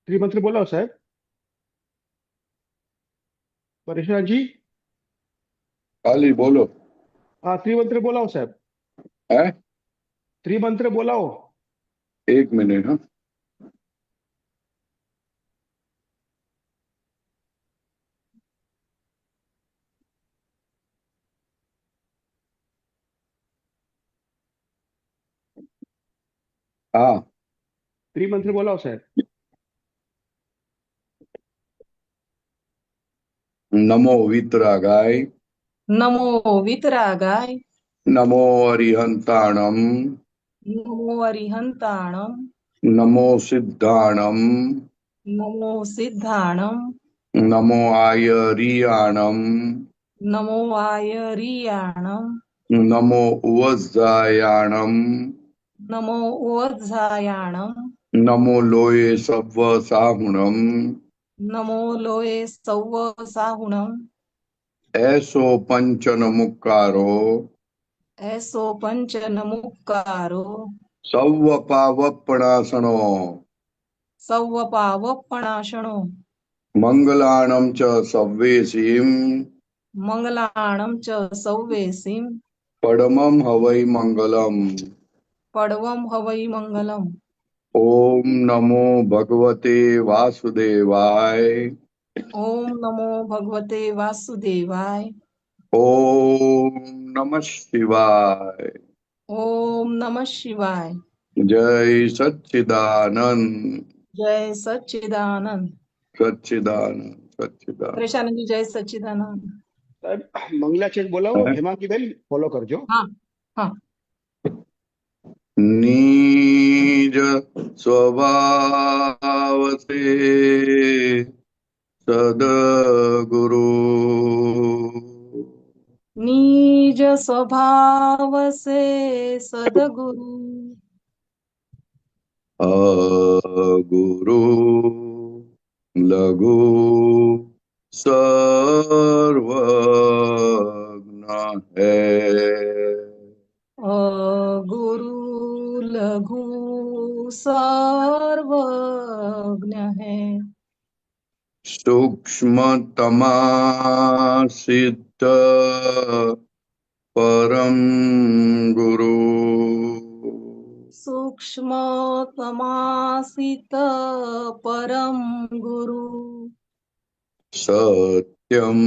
ત્રિમંત્ર બોલાવો સાહેબ. પરેશનાથજી. ખાલી બોલો. હા, ત્રિમંત્ર બોલાવો સાહેબ. હે? ત્રિમંત્ર બોલાવો. એક મિનિટ. હા, હા. ત્રિમંત્ર બોલાવો સાહેબ. નમો વિતરાગાય. નમો વિતરાગાય. નમો અરિહંતાણમ. નમો અરિહંતાણમ. નમો સિદ્ધાણમ. નમો સિદ્ધાણમ. નમો આયરિયાણમ. નમો આયરિયાણમ. નમો ઉવઝાયાણમ. નમો ઓઝાયાણમ. નમો લોય સવ્વ સાહુણમ. નમો લોએ સૌવ સાહુણમ. એસો પંચન મુક્કારો. એસો પંચન મુક્કારો. સૌવ પાવપણાસણો. સૌવ પાવપણાશણો. મંગલાણમ ચ સવ્વેસીમ. મંગલાણમ ચ સૌવેસીમ. પડમમ હવૈ મંગલમ. પડવમ હવૈ મંગલમ. ઓમ નમો ભગવતે વાસુદેવાય. ઓમ નમો ભગવતે વાસુદેવાય. ઓમ નમઃ શિવાય. ઓમ નમઃ શિવાય. જય સચ્ચિદાનંદ. જય સચ્ચિદાનંદ. સચ્ચિદાનંદ સચ્ચિદાનંદ. પરેશાનંદજી જય સચ્ચિદાનંદ. સાહેબ મંગલાચેક બોલાવો. હેમાંગીબેન ફોલો કરજો. હા હા. નિજ સ્વભાવ સે સદગુરુ. નિજ સ્વભાવ સે સદગુરુ. અગુરુ લઘુ સર્વજ્ઞ હૈ. ગુરુ લઘુ સર્વજ્ઞ હૈ. सूक्ष्मतमा सिद्ध परम गुरु. સૂક્ષ્મ સમાસિત પરમ ગુરુ. सत्यम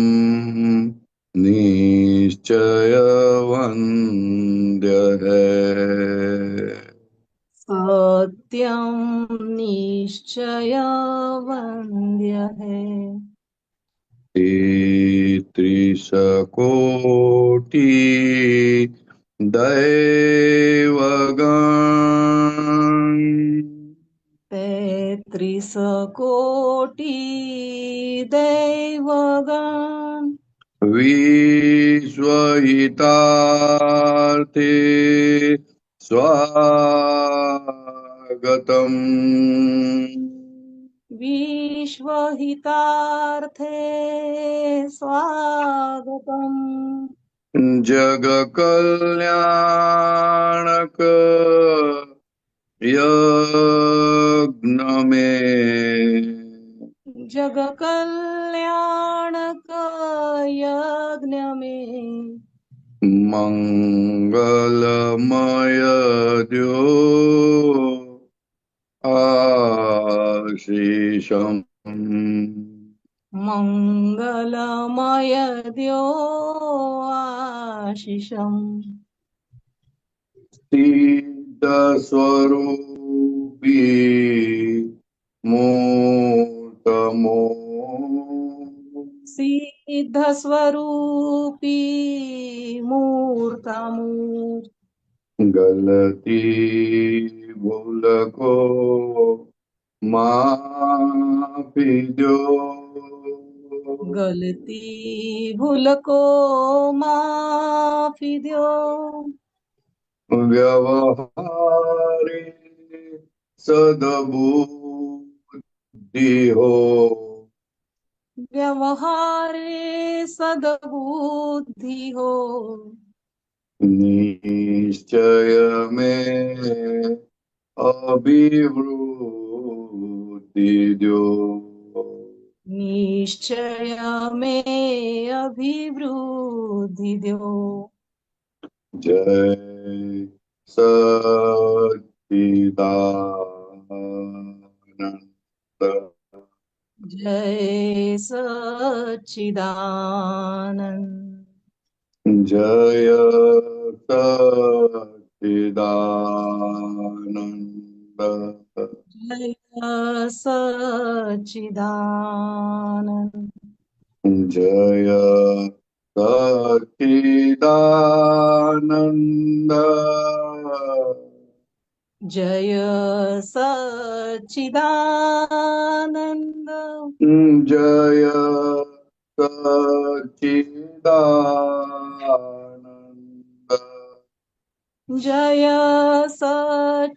निश्चय वन्द्य है. सत्यम निश्चय वन्द्य है. त्रिशकोटि दैवगण. 33 कोटि दैवगण. विश्वहितार्थे स्वागतम्. विश्वहितार्थे स्वागतम्. जगकल्याणक यज्ञ में. जग कल्याणक यज्ञ में. मंगलमय द्यो आशीषम्. मंगलमय द्यो आशीषम्. सिद्ध स्वरूपी मूर्तमो. सिद्ध स्वरूपी मूर्तमूर्त. गलती भूल को माफी दो. गलती भूल को माफी दो. व्यवहारे सद्बुद्धि हो. व्यवहारे सद्बुद्धि हो. निश्चय में अभिवृद्धि દો નિશ્ચય મે અભિવૃદ્ધિ દો. જય સચ્ચિદાનંદ જય સચ્ચિદાનંદ. જય સચ્ચિદાનંદ જય સચ્ચિદાનંદ. જય સચ્ચિદાનંદ જય સચ્ચિદાનંદ. જય સચ્ચિદાનંદ જય સચ્ચિદાનંદ.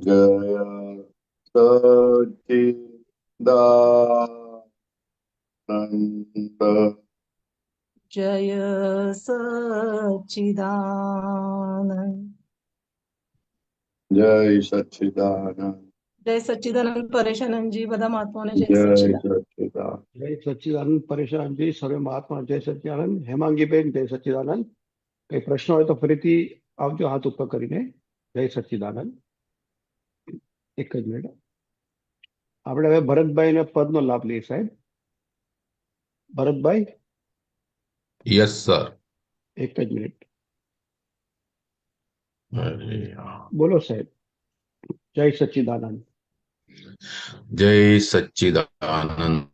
જય સચ્ચિદાનંદ જય સચ્ચિદાનંદ. જય સચ્ચિદાનંદ જય સચ્ચિદાનંદ. પરેશાનંદજી, બધા મહાત્માઓને જય જય સચ્ચિદાનંદ. સચ્ચિદાનંદ જય સચ્ચિદાનંદ પરેશાનજી, સર્વે મહાત્મા જય સચ્ચિદાનંદ. હેમાંગીબેન જય સચ્ચિદાનંદ. કઈ પ્રશ્ન હોય તો ફરીથી આવજો હાથ ઉપર કરીને. જય સચ્ચિદાનંદ. એક જ મિનિટ. આપણે હવે ભરતભાઈ ને પદનો લાભ લઈએ સાહેબ. Bharatbhai, yes sir. એક જ મિનિટ. અરે યાર. બોલો સાહેબ. જય સચ્ચિદાનંદ. જય સચ્ચિદાનંદ.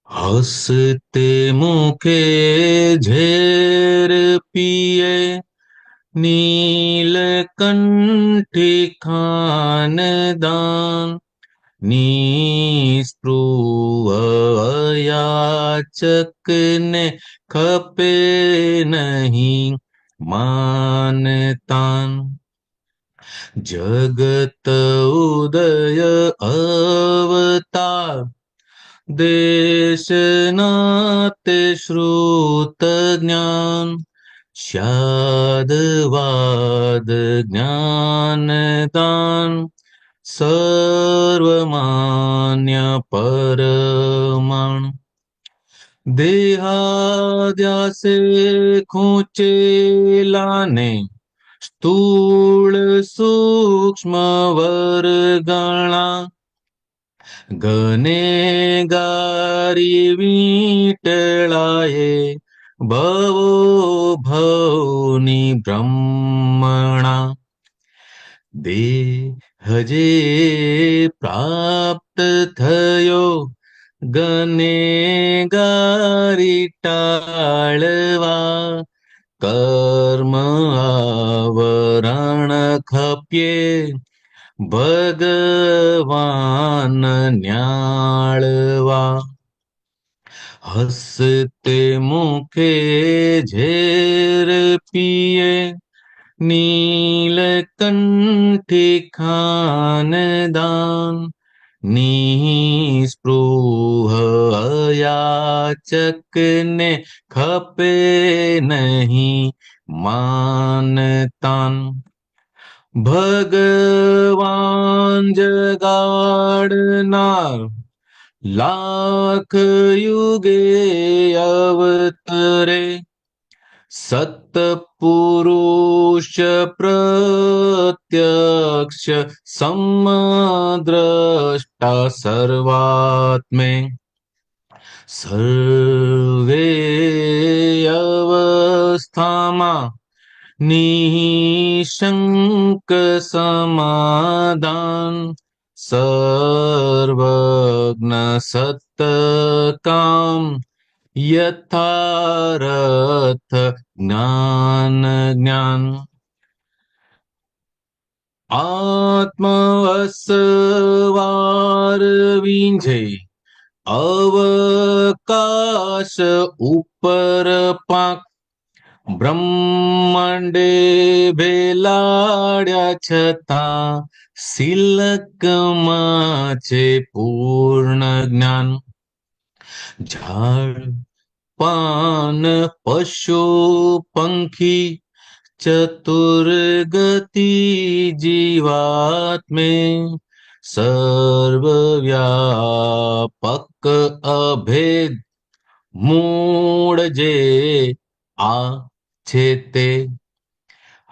હસતે મુખે ઝેર પીએ નીલકંઠી ખાનદાન નિસ્પૃહ યાચક ને ખપે નહીં માનતાન જગત ઉદય અવતાર દેશનાતે શ્રુત જ્ઞાન શાદવાદ જ્ઞાનદાન સર્વમાન્ય પરમાણ દેહાદ્યાસે ખૂંચેલાને સ્થૂળ સૂક્ષ્મ વર્ગણા ગનેગારી વીટળાએ ભવો ભવની બ્રહ્મણા દેહ જે પ્રાપ્ત થયો ગનેગારી ટાળવા કર્મ આવરણ ખપ્યે ભગવાન ન્યાળવા હસતે મુખે ઝેર પીએ નીલકંઠી ખાનદાન નિસ્પૃહ યાચક ને ખપે નહીં માનતાન ભગવાન જગાડનાર લાખ યુગે અવતરે સત્પુરુષ પ્રત્યક્ષ સમદ્રષ્ટા સર્વાત્મે સર્વે અવસ્થામાં નિઃશંક સમાધાન સર્વજ્ઞ સત્કામ યથારથ જ્ઞાન આત્મવસવાર વિંજે અવકાશ ઉપર પાંખ બ્રહ્માંડે ભેલાડ્યા છતાં સિલકમાં છે પૂર્ણ જ્ઞાન ઝાડ પાન પશુ પંખી ચતુર્ગતિ જીવાત્મે સર્વવ્યાપક અભેદ મૂળ જે આ છે તે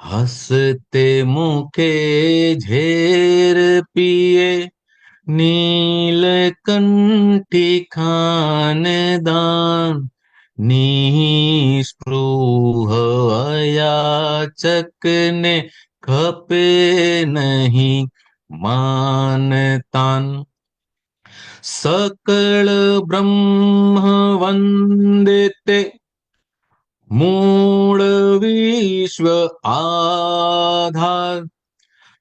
હસતે મુખે ઝેર પીએ નીલકંઠી ખાનદાન નિસ્પૃહ અયાચક ને ખપે નહીં માનતાન સકળ બ્રહ્મ વંદે તે મૂળ વિશ્વ આધાર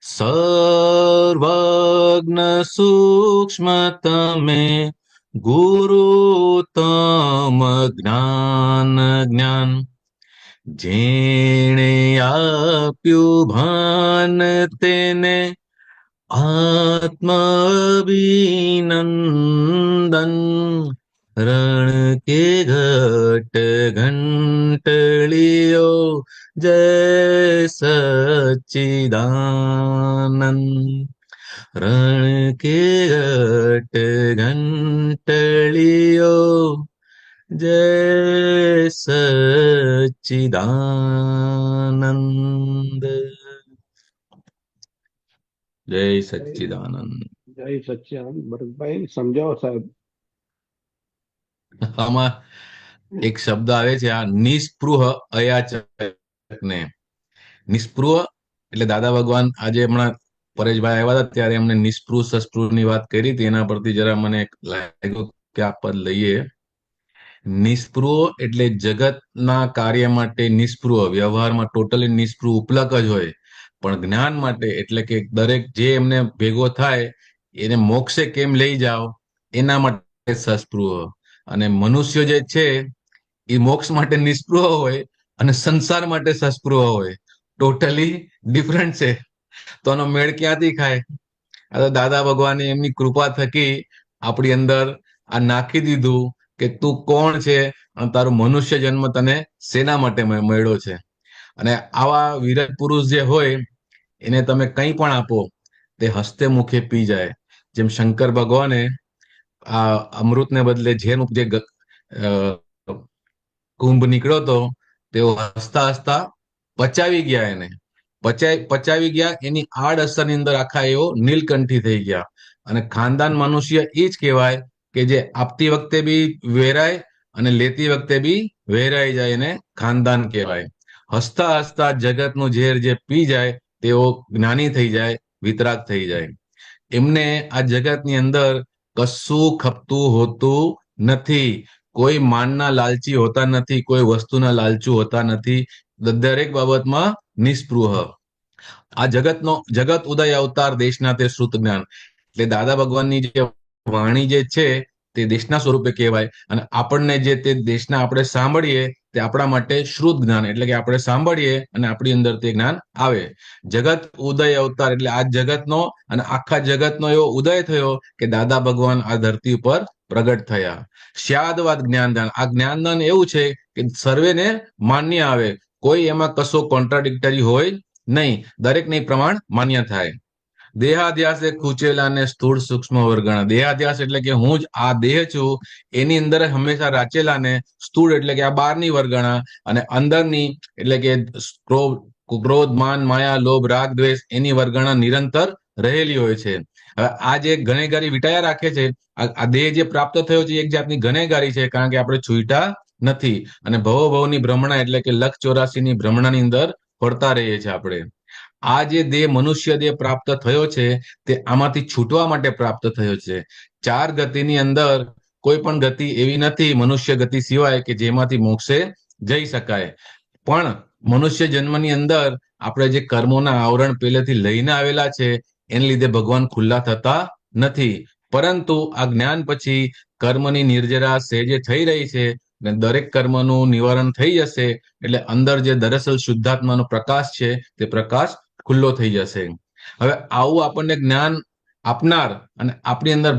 સર્વજ્ઞ સૂક્ષ્મ તમે ગુરુતમ જ્ઞાન જેણે આપ્યું ભાન તેને આત્માભિનંદન રણ કે ઘટ ઘંટળીઓ જય સચ્ચિદાનંદ રણ કે ઘટ ઘંટળીઓ જય સચ્ચિદાનંદ જય સચ્ચિદાનંદ. જય સચ્ચિદાનંદ. ભરતભાઈ સમજાવો સાહેબ. આમાં એક શબ્દ આવે છે, આ નિસ્પૃહ અયાચક ને. નિસ્પૃહ એટલે દાદા ભગવાન આજે હમણાં પરેશભાઈ આવ્યા હતા ત્યારે એમને નિસ્પૃહ સસ્પૃહ ની વાત કરી હતી. એના પરથી જરા મને લાગ્યું કે આ પદ લઈએ. નિસ્પૃહ એટલે જગતના કાર્ય માટે નિસ્પૃહ, વ્યવહારમાં ટોટલી નિસ્પૃહ ઉપલક જ હોય, પણ જ્ઞાન માટે એટલે કે દરેક જે એમને ભેગો થાય એને મોક્ષે કેમ લઈ જાઓ એના માટે સસ્પૃહ. અને મનુષ્ય જે છે એ મોક્ષ માટે નિસ્પૃહ હોય અને સંસાર માટે સસ્પૃહ હોય, ટોટલી ડિફરન્ટ છે. તો આનો મેળ ક્યાંથી ખાય? આ તો દાદા ભગવાને એમની કૃપા થકી આપણી અંદર આ નાખી દીધું કે તું કોણ છે અને તારું મનુષ્ય જન્મ તને શેના માટે મળ્યો છે. અને આવા વિરત પુરુષ જે હોય એને તમે કંઈ પણ આપો તે હસ્તે મુખે પી જાય. જેમ શંકર ભગવાને આ અમૃતને બદલે જેનું જે કુંભ નીકળ્યો હતો તેઓ હસતા હસતા પચાવી ગયા. એને પચાવી ગયા. એની આડ અસરની અંદર આખા એવો નીલકંઠી થઈ ગયા. અને ખાનદાન મનુષ્ય એ જ કહેવાય કે જે આપતી વખતે બી વેરાય અને લેતી વખતે બી વેરાઈ જાય, એને ખાનદાન કહેવાય. હસતા હસતા જગતનું ઝેર જે પી જાય તેઓ જ્ઞાની થઈ જાય, વિતરાગ થઈ જાય. એમને આ જગતની અંદર કશું ખપતું હોતું નથી. કોઈ માનના લાલચી હોતા નથી, કોઈ વસ્તુના લાલચુ હોતા નથી. દરેક બાબતમાં નિસ્પૃહ. આ જગત ઉદય અવતાર દેશના તે શ્રુત જ્ઞાન એટલે દાદા ભગવાનની જે વાણી જે છે તે દેશના સ્વરૂપે કહેવાય. અને આપણને જે તે દેશના આપણે સાંભળીએ તે આપણા માટે શ્રુત જ્ઞાન એટલે કે આપણે સાંભળીએ અને આપણી અંદર તે જ્ઞાન આવે. જગત ઉદય અવતાર એટલે આ જગતનો અને આખા જગતનો એવો ઉદય થયો કે દાદા ભગવાન આ ધરતી ઉપર પ્રગટ થયા. સ્યાદવાદ જ્ઞાનદાન. આ જ્ઞાનદાન એવું છે કે સર્વેને માન્ય આવે, કોઈ એમાં કશો કોન્ટ્રાડિક્ટરી હોય નહીં, દરેકને પ્રમાણ માન્ય થાય. દેહાધ્યાસે ખૂચેલા ને સ્થૂળ સૂક્ષ્મ વર્ગણા. દેહાધ્યાસ એટલે કે હું જ આ દેહ છું એની અંદર હંમેશા રાચેલા ને સ્થૂળ એટલે કે આ બહારની વર્ગણા અને અંદરની એટલે કે ક્રોધ માન માયા લોભ રાગ દ્વેષ એની વર્ગણા નિરંતર રહેલી હોય છે. હવે આ જે ગણેગારી વિટાયા રાખે છે, આ દેહ જે પ્રાપ્ત થયો છે એક જાતની ગણેગારી છે, કારણ કે આપણે છૂટા નથી અને ભવની ભ્રમણા એટલે કે લખ 84 ની ભ્રમણાની અંદર પડતા રહીએ છીએ આપણે. આ જે દેહ મનુષ્ય દેહ પ્રાપ્ત થયો છે તે આમાંથી છૂટવા માટે પ્રાપ્ત થયો છે. 4 ગતિની અંદર કોઈ પણ ગતિ એવી નથી મનુષ્ય ગતિ સિવાય કે જેમાંથી મોક્ષે જઈ શકાય. પણ મનુષ્ય જન્મની અંદર આપણે જે કર્મોના આવરણ પહેલેથી લઈને આવેલા છે એને લીધે ભગવાન ખુલ્લા થતા નથી. પરંતુ આ જ્ઞાન પછી કર્મની નિર્જરા સહેજે થઈ રહી છે અને દરેક કર્મનું નિવારણ થઈ જશે એટલે અંદર જે દરઅસલ શુદ્ધાત્માનો પ્રકાશ છે તે પ્રકાશ ખુલ્લો થઈ જશે. હવે આવું આપણને જ્ઞાન આપનાર અને આપણી અંદર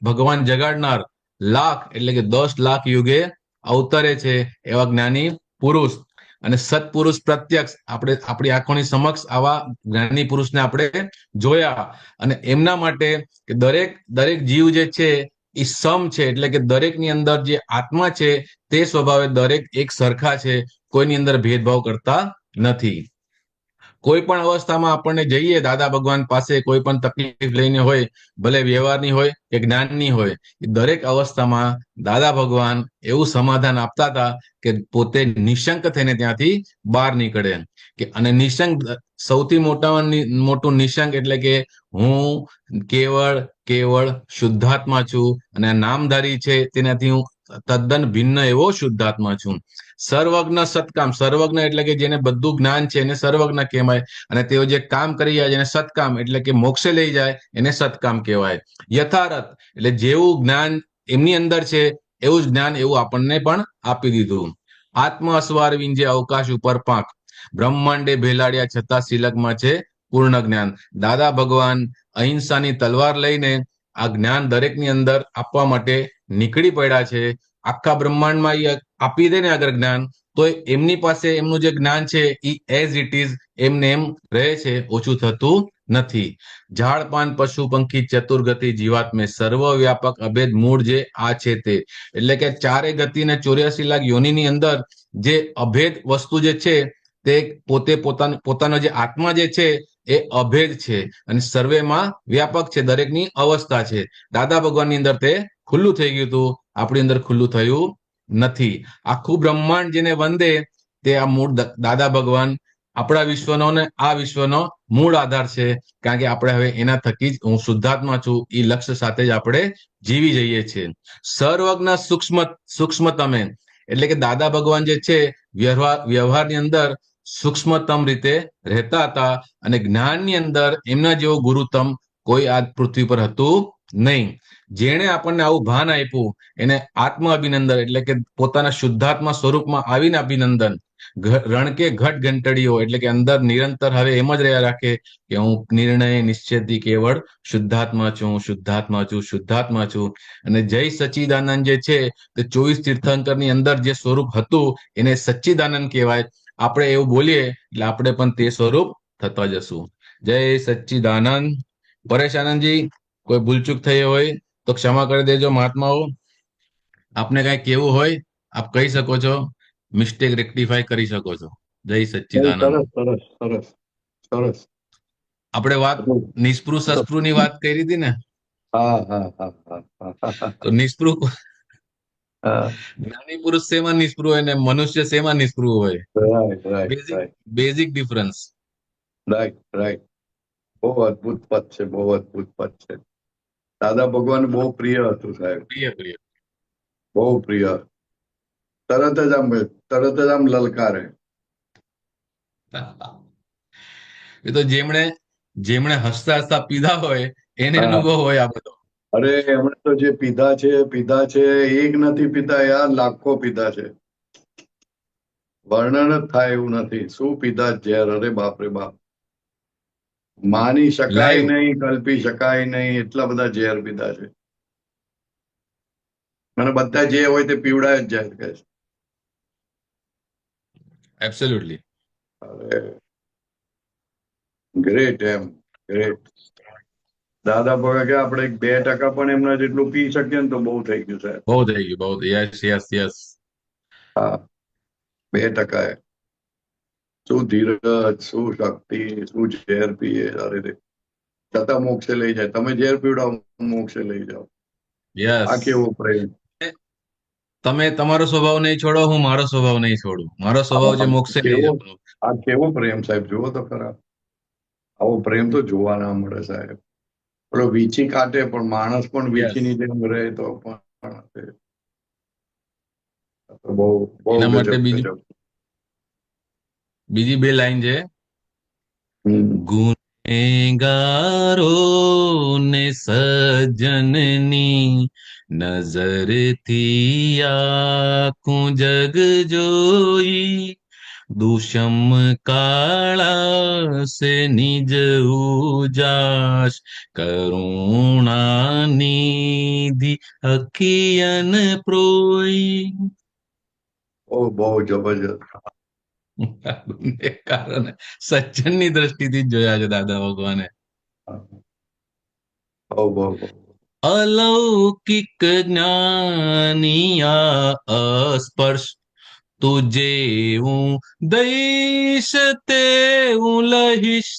ભગવાન જગાડનાર લાખ એટલે કે 10 લાખ યુગે અવતરે છે એવા જ્ઞાની પુરુષ અને સત્પુરુષ પ્રત્યક્ષ આપણે આપણી આંખોની સમક્ષ આવા જ્ઞાની પુરુષને આપણે જોયા. અને એમના માટે કે દરેક દરેક જીવ જે છે એ સમ છે, એટલે કે દરેકની અંદર જે આત્મા છે તે સ્વભાવે દરેક એક સરખા છે, કોઈની અંદર ભેદભાવ કરતા નથી. કોઈ પણ અવસ્થામાં આપણને જઈએ દાદા ભગવાન પાસે, કોઈ પણ તકલીફ લઈને હોય, ભલે વ્યવહારની હોય કે જ્ઞાનની હોય, એ દરેક અવસ્થામાં દાદા ભગવાન એવું સમાધાન આપતા હતા કે પોતે નિશંક થઈને ત્યાંથી બહાર નીકળે. કે અને નિશંક, સૌથી મોટું નિશંક એટલે કે હું કેવળ શુદ્ધાત્મા છું અને આ નામધારી છે તેનાથી હું તદ્દન ભિન્ન એવો શુદ્ધાત્મા છું. સર્વજ્ઞ સત્કામ, સર્વજ્ઞ એટલે કે જેને બધું જ્ઞાન છે એને સર્વજ્ઞ કહેવાય, અને તેઓ જે કામ કરી જાય જેને સત્કામ એટલે કે મોક્ષે લઈ જાય એને સત્કામ કહેવાય. યથારથ એટલે જેવું જ્ઞાન એમની અંદર છે એવું જ જ્ઞાન એવું આપણને પણ આપી દીધું. આત્મ અસ્વાર વિંજે અવકાશ ઉપર પાંખ, બ્રહ્માંડે ભેલાડ્યા છતાં સિલકમાં છે પૂર્ણ જ્ઞાન. દાદા ભગવાન અહિંસાની તલવાર લઈને આ જ્ઞાન દરેકની અંદર આપવા માટે નીકળી પડ્યા છે. આખા બ્રહ્માંડમાં એ આપી દે ને અગર જ્ઞાન, તો એમની પાસે એમનું જે જ્ઞાન છે એ એઝ ઇટ ઇઝ એમને એમ રહે છે, ઓછું થતું નથી. ઝાડ પાન પશુ પંખી ચતુર્ગતિ જીવાત્મે સર્વવ્યાપક અભેદ મૂળ જે આ છે તે, એટલે કે ચારે ગતિ ને 84 લાખ યોનિની અંદર જે અભેદ વસ્તુ જે છે તે પોતાનો જે આત્મા જે છે એ અભેદ છે અને સર્વેમાં વ્યાપક છે, દરેકની અવસ્થા છે. દાદા ભગવાનની અંદર તે ખુલ્લું થઈ ગયું હતું, આપણી અંદર ખુલ્લું થયું નથી. આખું બ્રહ્માંડ જેને વંદે તે આ મૂળ દાદા ભગવાન આપણા વિશ્વનો ને આ વિશ્વનો મૂળ આધાર છે. કારણ કે આપણે હવે એના થકી જ હું શુદ્ધાત્મા છું એ લક્ષ્ય સાથે જ આપણે જીવી જઈએ છીએ. સર્વજ્ઞ સૂક્ષ્મતમે એટલે કે દાદા ભગવાન જે છે વ્યવહારની અંદર સૂક્ષ્મતમ રીતે રહેતા હતા અને જ્ઞાનની અંદર એમના જેવો ગુરુતમ કોઈ આ પૃથ્વી પર હતું નહીં. જેણે આપણને આવું ભાન આપ્યું એને આત્મ અભિનંદન, એટલે કે પોતાના શુદ્ધાત્મા સ્વરૂપમાં આવીને અભિનંદન. રણકે ઘટ ઘંટડીઓ એટલે કે અંદર નિરંતર હવે એમ જ રહ્યા રાખે કે હું નિર્ણય નિશ્ચયથી કેવળ શુદ્ધાત્મા છું. અને જય સચ્ચિદાનંદ જે છે તે 24 તીર્થંકરની અંદર જે સ્વરૂપ હતું એને સચ્ચિદાનંદ કહેવાય. આપણે એવું બોલીએ એટલે આપણે પણ તે સ્વરૂપ થતા જશું. જય સચ્ચિદાનંદ. પરેશ આનંદજી, કોઈ ભૂલચૂક થઈ હોય તો ક્ષમા કરી દેજો. મહાત્માઓ, આપને કઈ કેવું હોય આપ કહી શકો છો, મિસ્ટેક રેક્ટિફાય કરી શકો છો. જય સચ્ચિદાનંદ. સરસ સરસ સરસ. આપણે વાત નિસ્પૃહ સસ્પૃહ ની વાત કરી હતી ને, હા હા હા હા. તો નિસ્પૃહ જ્ઞાની પુરુષ શેમાં નિસ્પૃહ હોય ને મનુષ્ય શેમાં નિસ્પૃહ હોય? Right right right basic difference. Right right. બહુ અદભુત પદ છે, બહુ અદભુત પદ છે. દાદા ભગવાન બહુ પ્રિય હતું સાહેબ, પ્રિય બહુ પ્રિય. તરત જ આમ લલકારે. એ તો જેમણે હસતા હસતા પીધા હોય એને અનુભવ હોય આ બધો. અરે એમણે તો જે પીધા છે એક નથી પીધા યાર, લાખો પીધા છે. વર્ણન જ થાય એવું નથી. શું પીધા ઝેર, અરે બાપ રે બાપ. માની શકાય નહીં, કલ્પી શકાય નહીં, એટલા બધા ઝેર પીધા છે. અને બધા જે હોય તે પીવડાય જ જાય કે છે. એબ્સોલ્યુટલી. અરે ગ્રેટ, એમ ગ્રેટ. દાદા ભગવાન કે આપણે 2% પણ એમના જેટલું પી શકીએ ને તો બહુ થઈ ગયું સાહેબ. બહુ થઈ ગયું, બહુ. યસ. હા, 2%. શું ધીરજ, શું શક્તિ, શું ઝેર પીએ, અરે રે. છતાં મોક્ષે લઈ જાય. તમે ઝેર પીવડાવો, મોક્ષે લઈ જાઓ. યસ. આ કેવો પ્રેમ. તમે તમારો સ્વભાવ નહીં છોડો, હું મારો સ્વભાવ નહીં છોડું. મારો સ્વભાવ જે મોક્ષે લઈ જવાનો. આ કેવો પ્રેમ સાહેબ, જુઓ તો ખરા. આવો પ્રેમ તો જોવા ના મળે સાહેબ. પેલો વીછી કાઢે પણ માણસ પણ વીછીની જેમ રહે તો પણ બહુ બહુ એના માટે ગજબ. બીજી 2 લાઈન છે. ગુનેગારો ને સજ્જનની નજરથી આખું જગ જોઈ, દુષમ કાળા સે નિજ ઉજાસ, કરુણા નિધિ અખિયન પ્રોઈ. બહુ જબરજસ્ત. બંને કારણે સજ્જનની દ્રષ્ટિથી જ જોયા છે દાદા ભગવાને. બહુ. અલૌકિક જ્ઞાનિયા અસ્પર્શ તુજે હું દઈશ તેવું લહીશ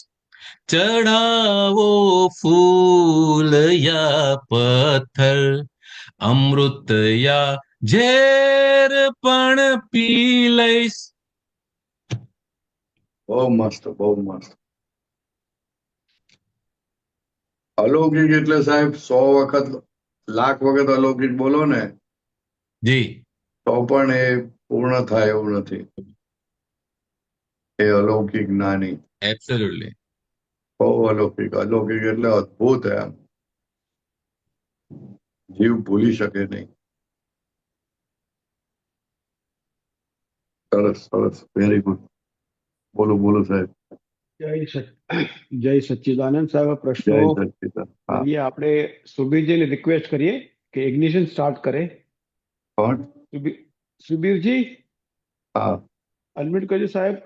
ચઢાવો ફૂલ યા પથ્થર અમૃત યા ઝેર પણ પી લઈશ. બહુ મસ્ત, બહુ મસ્ત. અલૌકિક એટલે સાહેબ 100 વખત, લાખ વખત અલૌકિક બોલો ને જી તો પણ એ પૂર્ણ થાય એવું નથી. એ અલૌકિક જ્ઞાની એબ્સોલ્યુટલી. બહુ અલૌકિક. અલૌકિક એટલે અદ્ભુત એમ, જીવ ભૂલી શકે નહીં. સરસ સરસ, વેરી ગુડ. બોલો બોલો સાહેબ. જય સચ્ચિદાનંદ સાહેબ. જય પ્રશ્નો સચ્ચિદાનંદ. હા, કરીએ આપણે. સુબીરજીને રિક્વેસ્ટ કરીએ કે ઇગ્નિશન સ્ટાર્ટ કરે. કોણ? સુબીરજી હા, અનમ્યુટ કરજો સાહેબ.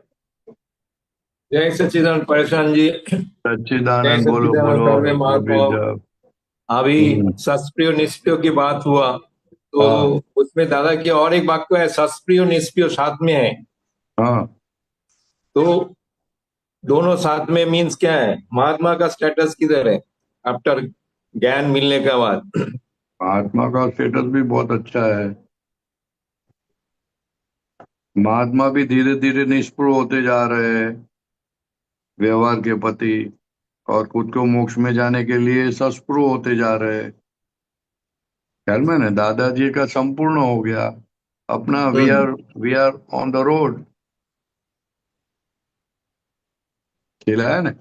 जय सच्चिदानंद परेशान जी। जय સચ્ચિદાનંદ બોલો सच्चिदानंद બોલો. सर्वे महात्माओं। સુબીર સાહેબ. अभी सस्प्रियो निष्प्रियो की बात हुआ तो हाँ। उसमें दादा की और एक वाक्य है, सस्प्रियो निष्प्रियो साथ में है, हाँ, तो दोनों साथ में मीन्स क्या है? महात्मा का स्टेटस किधर है आफ्टर ज्ञान मिलने के बाद? महात्मा का स्टेटस भी बहुत अच्छा है. महात्मा भी धीरे धीरे निष्प्रुह होते जा रहे हैं व्यवहार के प्रति, और खुद को मोक्ष में जाने के लिए सस्पृह होते जा रहे हैं. ख्याल में ना, दादाजी का संपूर्ण हो गया अपना. We are on the road. खिला है ना.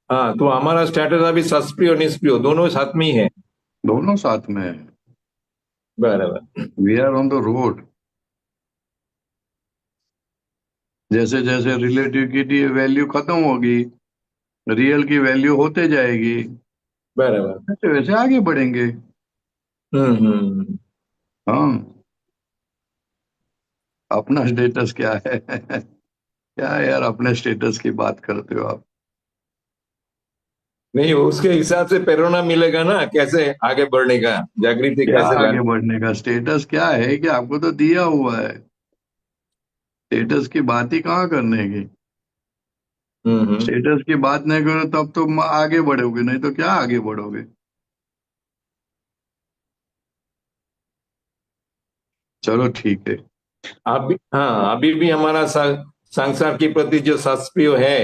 हाँ, तो हमारा स्टेटस अभी सस्प्रियो निष्प्रियो दोनों साथ में ही है। दोनों साथ में है. बराबर। We are on the road. जैसे जैसे रिलेटिव की वैल्यू खत्म होगी, रियल की वैल्यू होते जाएगी, बराबर। वैसे वैसे आगे बढ़ेंगे. हाँ, अपना स्टेटस क्या है? क्या यार, अपने स्टेटस की बात करते हो आप? नहीं, उसके हिसाब से प्रेरणा मिलेगा ना, कैसे आगे बढ़ने का, जागृति क्या कैसे आगे लानी। बढ़ने का स्टेटस क्या है कि आपको तो दिया हुआ है. स्टेटस की बात ही कहाँ करने की. स्टेटस की बात नहीं करो तब तो आगे बढ़ोगे, नहीं तो क्या आगे बढ़ोगे. चलो ठीक है. अभी हाँ, अभी भी हमारा संसार के प्रति जो सस्प्रिय है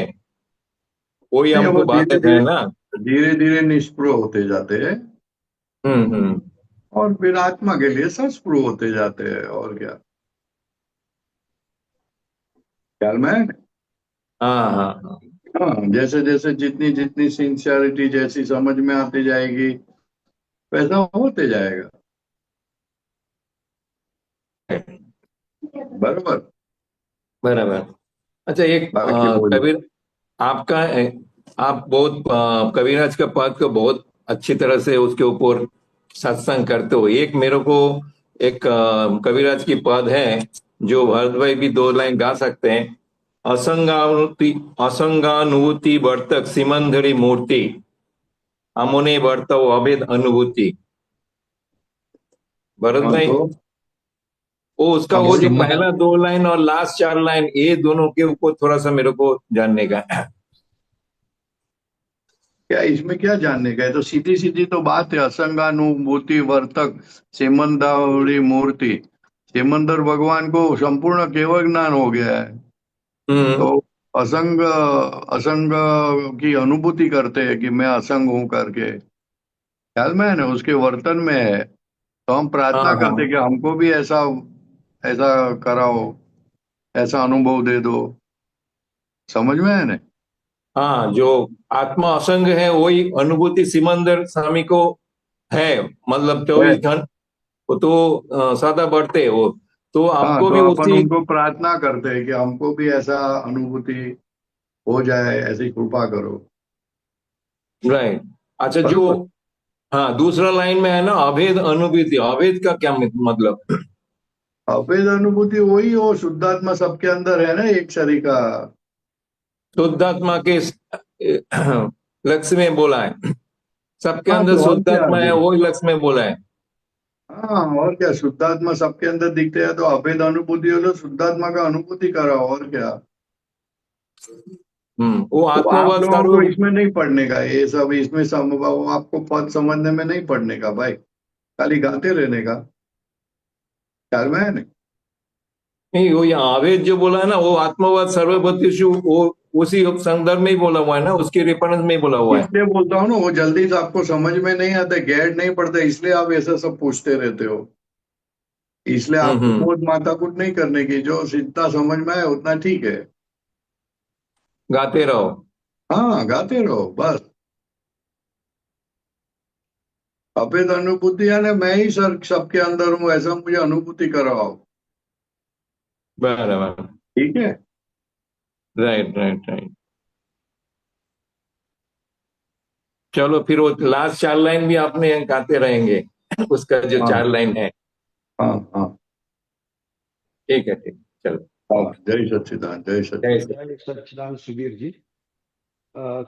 वही नहीं, हमको वो बाधक है ना। धीरे धीरे निष्प्रुह होते जाते हैं और फिर आत्मा के लिए सस्पृह होते जाते हैं. और क्या ख्याल में है? हाँ हाँ हाँ। हाँ, जैसे जैसे जितनी जितनी सिंसियरिटी जैसी समझ में आती जाएगी वैसा होते जाएगा. बराबर. बराबर। अच्छा, एक बाकी बोलिए. कबीर आपका आप बहुत कबीरराज का पद को बहुत अच्छी तरह से उसके ऊपर सत्संग करते हो। एक मेरे को एक कबीरराज की पद है जो भरत भाई भी 2 लाइन गा सकते हैं। असंगानुभूति वर्तक सिमंदरी मूर्ति अमुने वर्तव अभेद अनुभूति। भरत हाँ, भाई, तो वो उसका वो जो पहला 2 लाइन और लास्ट 4 लाइन, ये दोनों के ऊपर थोड़ा सा मेरे को जानने का है। क्या इसमें क्या जानने का है? तो सीधी सीधी तो बात है. असंगानुभूति वर्तक सिमंदरी मूर्ति. सिमंदर भगवान को संपूर्ण केवल ज्ञान हो गया है, तो असंग असंग की अनुभूति करते हैं कि मैं असंग हूं करके. ख्याल में है ना, उसके वर्तन में है. तो हम प्रार्थना हाँ, करते कि हमको भी ऐसा ऐसा कराओ, ऐसा अनुभव दे दो. समझ में है ना. हाँ, जो आत्मा असंग है वही अनुभूति सिमंदर स्वामी को है, मतलब 24 घंटे वो तो सदा बढ़ते हैं वो, तो हाँ, आपको तो भी अपन उसी। उनको प्रार्थना करते हैं कि हमको भी ऐसा अनुभूति हो जाए, ऐसी कृपा करो. राइट। अच्छा, जो हाँ दूसरा लाइन में है ना, अभेद अनुभूति, अभेद का क्या मतलब? अभेद अनुभूति वही हो, शुद्धात्मा सबके अंदर है ना, एक शरीर का। शुद्धात्मा के लक्ष्य में बोला है, सबके हाँ, अंदर तो और क्या शुद्धात्मा है, अभी? वो ही लक्ष्य में बोला है। हाँ, और क्या, शुद्धात्मा सबके अंदर दिखते हैं, तो अभेद अनुभूति हो तो शुद्धात्मा का अनुभूति कराओ, और क्या। वो तो आप आत्मवाद लोगों को सर्व इसमें नहीं पढ़ने का, ये सब इसमें वो आपको पद समझने में नहीं पढ़ने का भाई, खाली गाते रहने का। ख्याल में है नहीं? नहीं, वो यहाँ आवेद जो बोला है ना, वो आत्मवाद सर्वभूतेषु, वो उसी संदर्भ में ही बोला हुआ है ना, उसके रेफरेंस में ही बोला हुआ है। इसलिए बोलता हूँ ना, वो जल्दी से आपको समझ में नहीं आता, गैड नहीं पड़ता, इसलिए आप ऐसा सब पूछते रहते हो। इसलिए आपको हम्म। बहुत माथाकूट नहीं करने की, जो जितना समझ में आए उतना ठीक है। गाते रहो। हाँ, गाते रहो बस। अभेद अनुभूति है ना, मैं ही सर सबके अंदर हूँ, ऐसा मुझे अनुभूति कराओ। बराबर। ठीक है। Right right right. चलो फिर वो लास्ट 4 लाइन भी आपने गाते रहेंगे, उसका जो हाँ 4 लाइन है। हाँ हाँ ठीक है, ठीक, चलो। हाँ। ओके। जय सच्चिदानंद, जय जय सच्चिदानंद। श्री जय सच्चिदानंद सुधीर जी।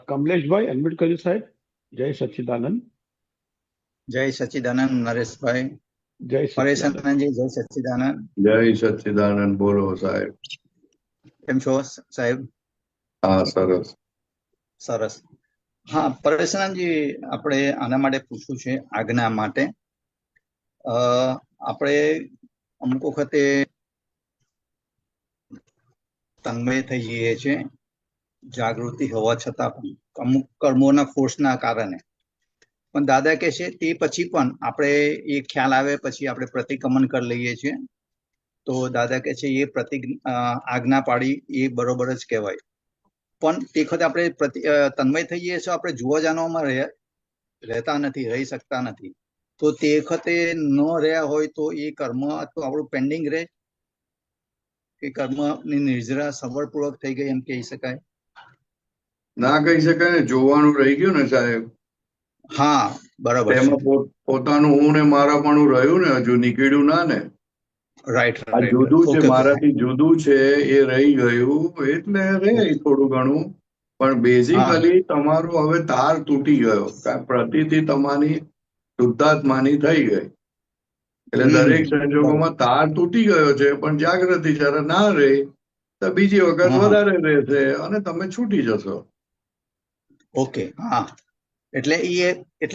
कमलेशભાઈ અનમ્યુટ કર્યું સાહેબ। જય સચ્ચિદાનંદ। जय सच्चिदानंद नरेशभाई। જય સચ્ચિદાનંદ। પરેશાનંદજી, जय सच्चिदानंद। जय सच्चिदानंद बोलो साहेब। કેમ છો સાહેબ? हाँ સરસ। સરસ। હા પરેશાનંદજી, આપણે આના માટે પૂછવું છે, આજ્ઞા માટે। આપણે અમુક વખતે તન્મય થઈ જઈએ છીએ, જાગૃતિ હોવા છતાં પણ અમુક કર્મોના ફોર્સના કારણે। પણ દાદા કહે છે તે પછી પણ આપણે એ ખ્યાલ આવે પછી આપણે પ્રતિક્રમણ કરી લઈએ છીએ, તો દાદા કહે છે એ આજ્ઞા પાડી એ બરોબર જ કહેવાય। પણ તે વખતે આપણે તન્મય થઈ જઈએ છીએ, આપણે જોવા જાણવામાં રહેતા નથી, રહી શકતા નથી। તો તે વખતે ન રહ્યા હોય તો એ કર્મ તો આપણું પેન્ડિંગ રહે કે કર્મની નિર્જરા સબળપૂર્વક થઈ ગઈ, એમ કહી શકાય? ના કહી શકાય ને, જોવાનું રહી ગયું ને સાહેબ। હા બરાબર છે। તેમાં પોતાનું હું ને મારાપણું રહ્યું ને, હજુ નીકળ્યું ના ને। રાઈટ આ રાઈટ। જુદું છે, ઓકે ઓકે। મારાથી જુદું છે, એ રહી ગયું, એટલે રહે થોડું ઘણું। પણ હા બેઝિકલી તમારું હવે તાર તૂટી ગયો, કારણ પ્રતીતિ તમારી શુદ્ધાત્માની થઈ ગઈ, એટલે દરેક બરાબર। સંજોગોમાં તાર તૂટી ગયો છે, પણ જાગૃતિ જયારે ના રહે તો બીજી વખત હા હા વધારે રહેશે અને તમે છૂટી જશો। ઓકે। હા એટલે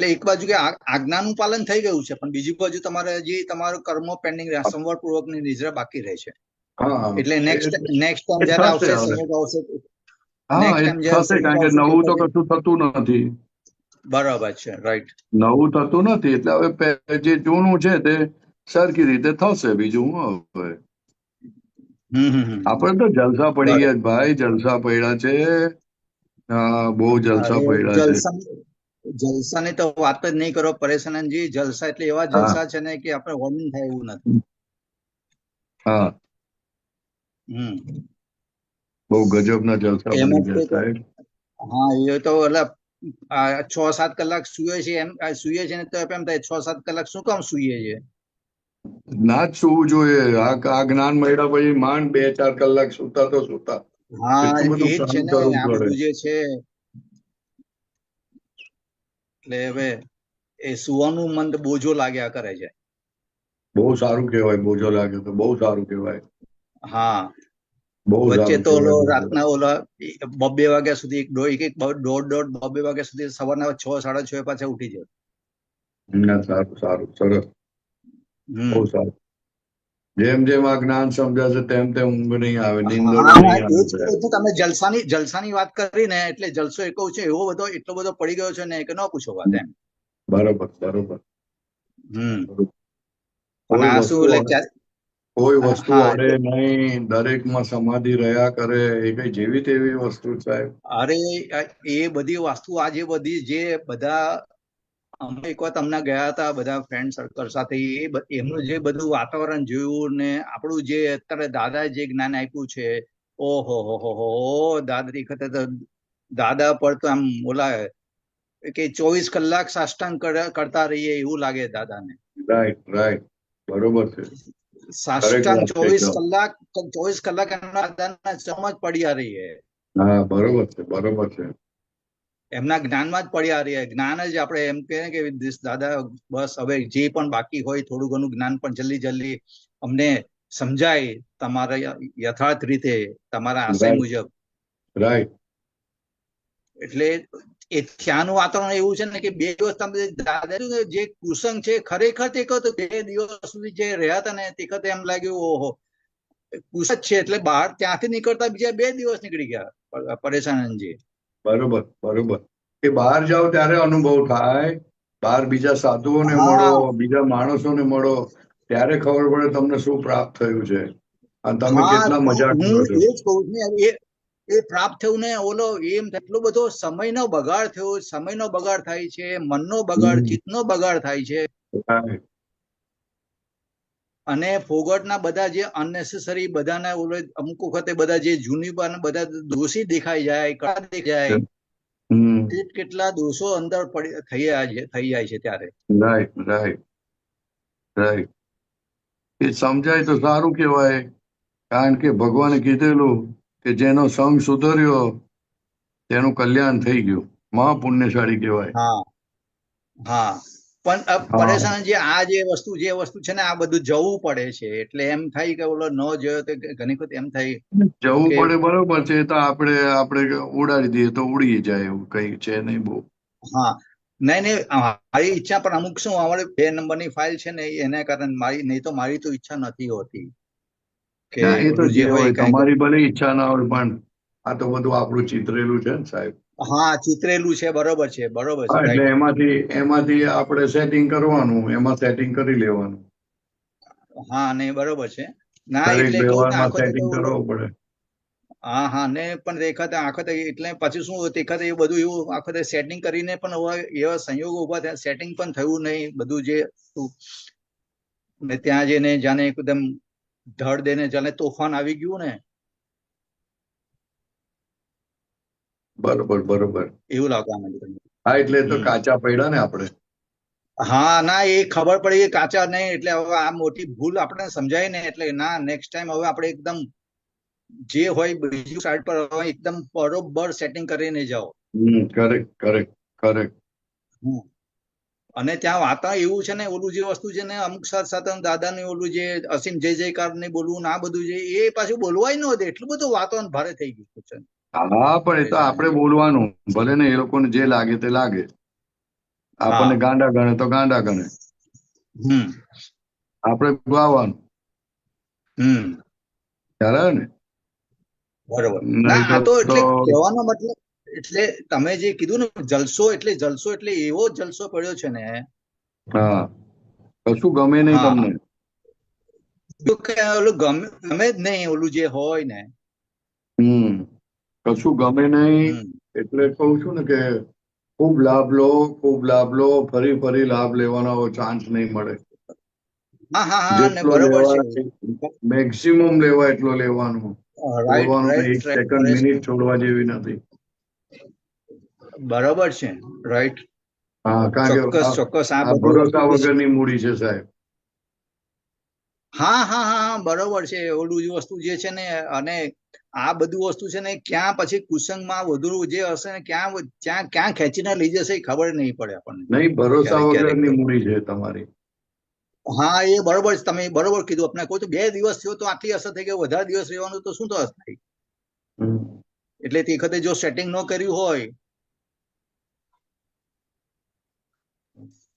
એક બાજુ કે આજ્ઞાનું પાલન થઈ ગયું છે, પણ બીજી બાજુ તમારે હજી તમારું કર્મ પેન્ડિંગ રહે, સંવરપૂર્વકની નિદ્રા બાકી રહે છે। હા, એટલે નેક્સ્ટ ટાઈમ એ જયારે થશે આવશે, હવે। સંયોગ આવશે, હા, નેક્સ્ટ એ ટાઈમ જયારે થશે, સંયોગ કારણ કે આવશે નવું તો તે કશું થતું નથી। બરાબર છે। રાઈટ। નવું થતું નથી, એટલે હવે જે જૂનું છે તે સરખી રીતે થશે, બીજું હું હવે। આપણે તો જલસા પડી બરાબર। ગયા છે ભાઈ, જલસા પડ્યા છે। હા, બહુ જલસા અરે પડ્યા છે। જલસાની તો વાત જ નહીં કરો પરેશાનંદજી। જલસા એટલે એવા હા જલસા છે ને કે આપણે વર્ણન થાય એવું નથી। હા, હમ બહુ ગજબના જલસા એમ બની જ ગયા તે સાહેબ। હા, એ તો એટલે 6-7 કલાક સૂઈએ છે, સૂઈએ છે ને તો એમ થાય 6-7 કલાક શું કામ સૂઈએ છે? ના જ સૂવું જોઈએ, આ જ્ઞાન મળ્યા પછી માંડ 2-4 કલાક સૂતા તો સૂતા, હા એટલું બધું એ જ કામ છે ને, કરવું આ પડે। બધું જે છે એટલે હવે એ સુવાનું મન તો બોજો લાગ્યા કરે છે। બહુ સારું કહેવાય, બોજો લાગે તો બહુ સારું કહેવાય, હા, બહુ વચ્ચે સારું તો કહેવાય બોજો લાગે। રાતના 2-2 વાગ્યા સુધી, દોઢ 2-2 વાગ્યા સુધી, સવારના 6-6:30 પાછા ઉઠી જાય। ના, સારું સારું, સરસ, બહુ હમ સારું। જેમ જેમ આ જ્ઞાન સમજાશે તેમ તેમ ઊંઘ નહીં આવે, નીંદરો હા નહીં એ આવે જ સાહેબ। કહું છું, તમે જલસાની વાત કરી ને, એટલે જલસો એ કહું છું એટલો બધો પડી ગયો છે ને કે ન પૂછો વાત એમ। બરોબર બરોબર હમ બરોબર। પણ કોઈ આ શું વસ્તુ એટલે કોઈ વસ્તુ હા અડે નહીં, દરેકમાં સમાધિ રહ્યા કરે, એ કઈ જેવી તેવી વસ્તુ સાહેબ। અરે એ બધી વસ્તુ આજે બધી જે બધા અમે એક વખત અમને ગયા હતા બધા ફ્રેન્ડ સર્કલ સાથે, એમનું જે બધું વાતાવરણ જોયું ને આપણું જે અત્યારે દાદા જે જ્ઞાન આપ્યું છે, ઓહો હો દાદા વખતે તો દાદા પર તો આમ બોલાય કે 24 કલાક સાષ્ટાંગ કરતા રહીએ એવું લાગે દાદાને। રાઈટ રાઈટ, બરોબર છે। સાષ્ટાંગ વાત છે એકદમ. 24 કલાક એમના દાદાના ચરણમાં જ પડ્યા રહીએ, હા, બરોબર છે, બરોબર છે. એમના જ્ઞાનમાં જ પડ્યા રહીએ. જ્ઞાન જ આપણે એમ કહે કે દાદા બસ હવે જે પણ બાકી હોય થોડું ઘણું જ્ઞાન પણ જલ્દી જલ્દી અમને સમજાય તમારા યથાર્થ રીતે, તમારા આશય રાઈટ, મુજબ. રાઈટ. એટલે એ ત્યાંનું વાતાવરણ એવું છે ને કે 2 દિવસ તમે દાદા જે કુસંગ છે ખરેખર તે કહો તો 2 દિવસ સુધી જે રહ્યા હતા ને તે વખતે એમ લાગ્યું ઓહો કુસંગ છે એટલે બહાર ત્યાંથી નીકળતા બીજા 2 દિવસ નીકળી ગયા પરેશાનંદજી. બરોબર, બરોબર. કે બહાર જાઓ ત્યારે અનુભવ થાય, બહાર બીજા સાધુઓને મળો, હા બીજા માણસોને મળો, ત્યારે ખબર પડે તમને શું પ્રાપ્ત થયું છે અને તમે હા કેટલા તો મજા હું કરો છો. એ જ કહું છું ને, એ પ્રાપ્ત થયું ને ઓલો એમ એટલો બધો સમયનો બગાડ થયો, સમયનો બગાડ થાય છે, મનનો બગાડ, હમ. ચિત્તનો બગાડ થાય છે. Right. અને ફોગટના બધા જે અનનેસેસરી બધાના ઓલો અમુક વખતે બધા જે જૂની બધા દોષી દેખાઈ જાય, કળા દેખાઈ જાય, હમ. કેટલા દોષો અંદર થઈ જાય છે ત્યારે. Right, right, right. એ સમજાય તો સારું કહેવાય, કારણ કે ભગવાને કીધેલું કે જેનો સંગ સુધર્યો તેનું કલ્યાણ થઈ ગયું, મહાપુણ્યશાળી કહેવાય. હા હા પણ હા, પરેશાનજી આ જે વસ્તુ છે ને આ બધું જવું પડે છે એટલે એમ થાય કે ઓલો ન જોયો તો ઘણી વખત એમ થાય જવું કે પડે, બરોબર છે. એ તો આપણે ઉડાડી દઈએ તો ઉડી જાય, એવું કઈ છે નહીં બહુ. હા નહીં મારી ઈચ્છા પણ અમુક શું અમારે 2 નંબરની ફાઇલ છે ને એના કારણે મારી તો ઈચ્છા નથી હોતી કે ના, એ તો ઓલું જે જે હોય હોય, કઈક. તમારી ભલે ઈચ્છા ના હોય, પણ આ તો બધું આપણું ચિતરેલું છે ને સાહેબ. હા ચિતરેલું છે, બરોબર છે હા, એટલે રાઈટ. એમાંથી આપણે સેટિંગ કરવાનું, એમાં સેટિંગ કરી લેવાનું. હા નહીં બરોબર છે ના દરેક એટલે કહું ને વ્યવહારમાં આખો સેટિંગ કરવું પડે. હા હા ને પણ આખતે એટલે પછી શું તેખતે એ બધું એવું આખતે સેટિંગ કરીને પણ એવા સંયોગો ઉભા થયા, સેટિંગ પણ થયું નહીં બધું જે હતું. ને ત્યાં જઈને જાણે એકદમ ધડ દઈને જાણે તોફાન આવી ગયું ને બરોબર, બરોબર. એવું લાગવા માંડ્યું. હા, એટલે તો કાચા પડ્યા ને આપણે. હા ના એ ખબર પડી કે કાચા નહીં એટલે હવે આ મોટી ભૂલ આપણે સમજાય ને એટલે ના નેક્સ્ટ ટાઈમ હવે આપણે એકદમ જે હોય બીજું સાઈડ પર એકદમ બરોબર સેટિંગ કરીને જાઓ. Correct, correct, correct. અને ત્યાં વાતાવરણ એવું છે ને ઓલું જે વસ્તુ છે ને અમુક સાથે દાદાને ઓલું જે અસીમ જય જયકાર ને બોલવું ને આ બધું છે એ પાછું બોલવાય ન દે, એટલું બધું વાતાવરણ ભારે થઈ ગયું છે. હા, પણ એ તો આપણે બોલવાનું, ભલે ને એ લોકોને જે લાગે તે લાગે. આપણને ગાંડા ગણે તો ગાંડા ગણે, આપણે ગાવાનું. ખ્યાલ ને. બરોબર ના નહીં આ તો તો એટલે કહેવાનો મતલબ એટલે તમે જે કીધું ને જલસો એટલે એવો જલસો પડ્યો છે ને. હા, કશું ગમે નહીં હા તમને. ઓલું ગમે જ નહીં ઓલું જે હોય ને. કશું ગમે નહીં એટલે કહું છું ને કે ખૂબ લાભ લો, ફરી લાભ લેવાનો ચાન્સ નહીં મળે. હા હા હા ને જેટલો બરોબર છે. લેવા મેક્સિમમ લેવા એટલો લેવાનું. રાઈટ છોડવાનું રાઈટ એક રાઈટ સેકન્ડ મિનિટ છોડવા જેવી નથી. બરોબર છે રાઈટ. હા, કારણ કે ચોક્કસ આ આ બધી ભરોસા વસ્તુ વગરની મૂડી છે સાહેબ. હા બરોબર છે ઓલું વસ્તુ જે છે ને અને આ બધું વસ્તુ છે ને ક્યાં પછી કુસંગમાં વધુ જે હશે ને ક્યાં ખેંચીને લઈ જશે એ ખબર નહીં પડે આપણને. નહીં, ભરોસા ક્યારેક વગરની મૂડી છે તમારી. હા એ બરોબર છે, તમે બરોબર કીધું. આપણે કોઈ તો 2 દિવસ થયો તો આટલી અસર થઈ ગઈ, વધારે દિવસ રહેવાનું તો શું તો અસર થઈ. એટલે તે વખતે જો સેટિંગ ન કર્યું હોય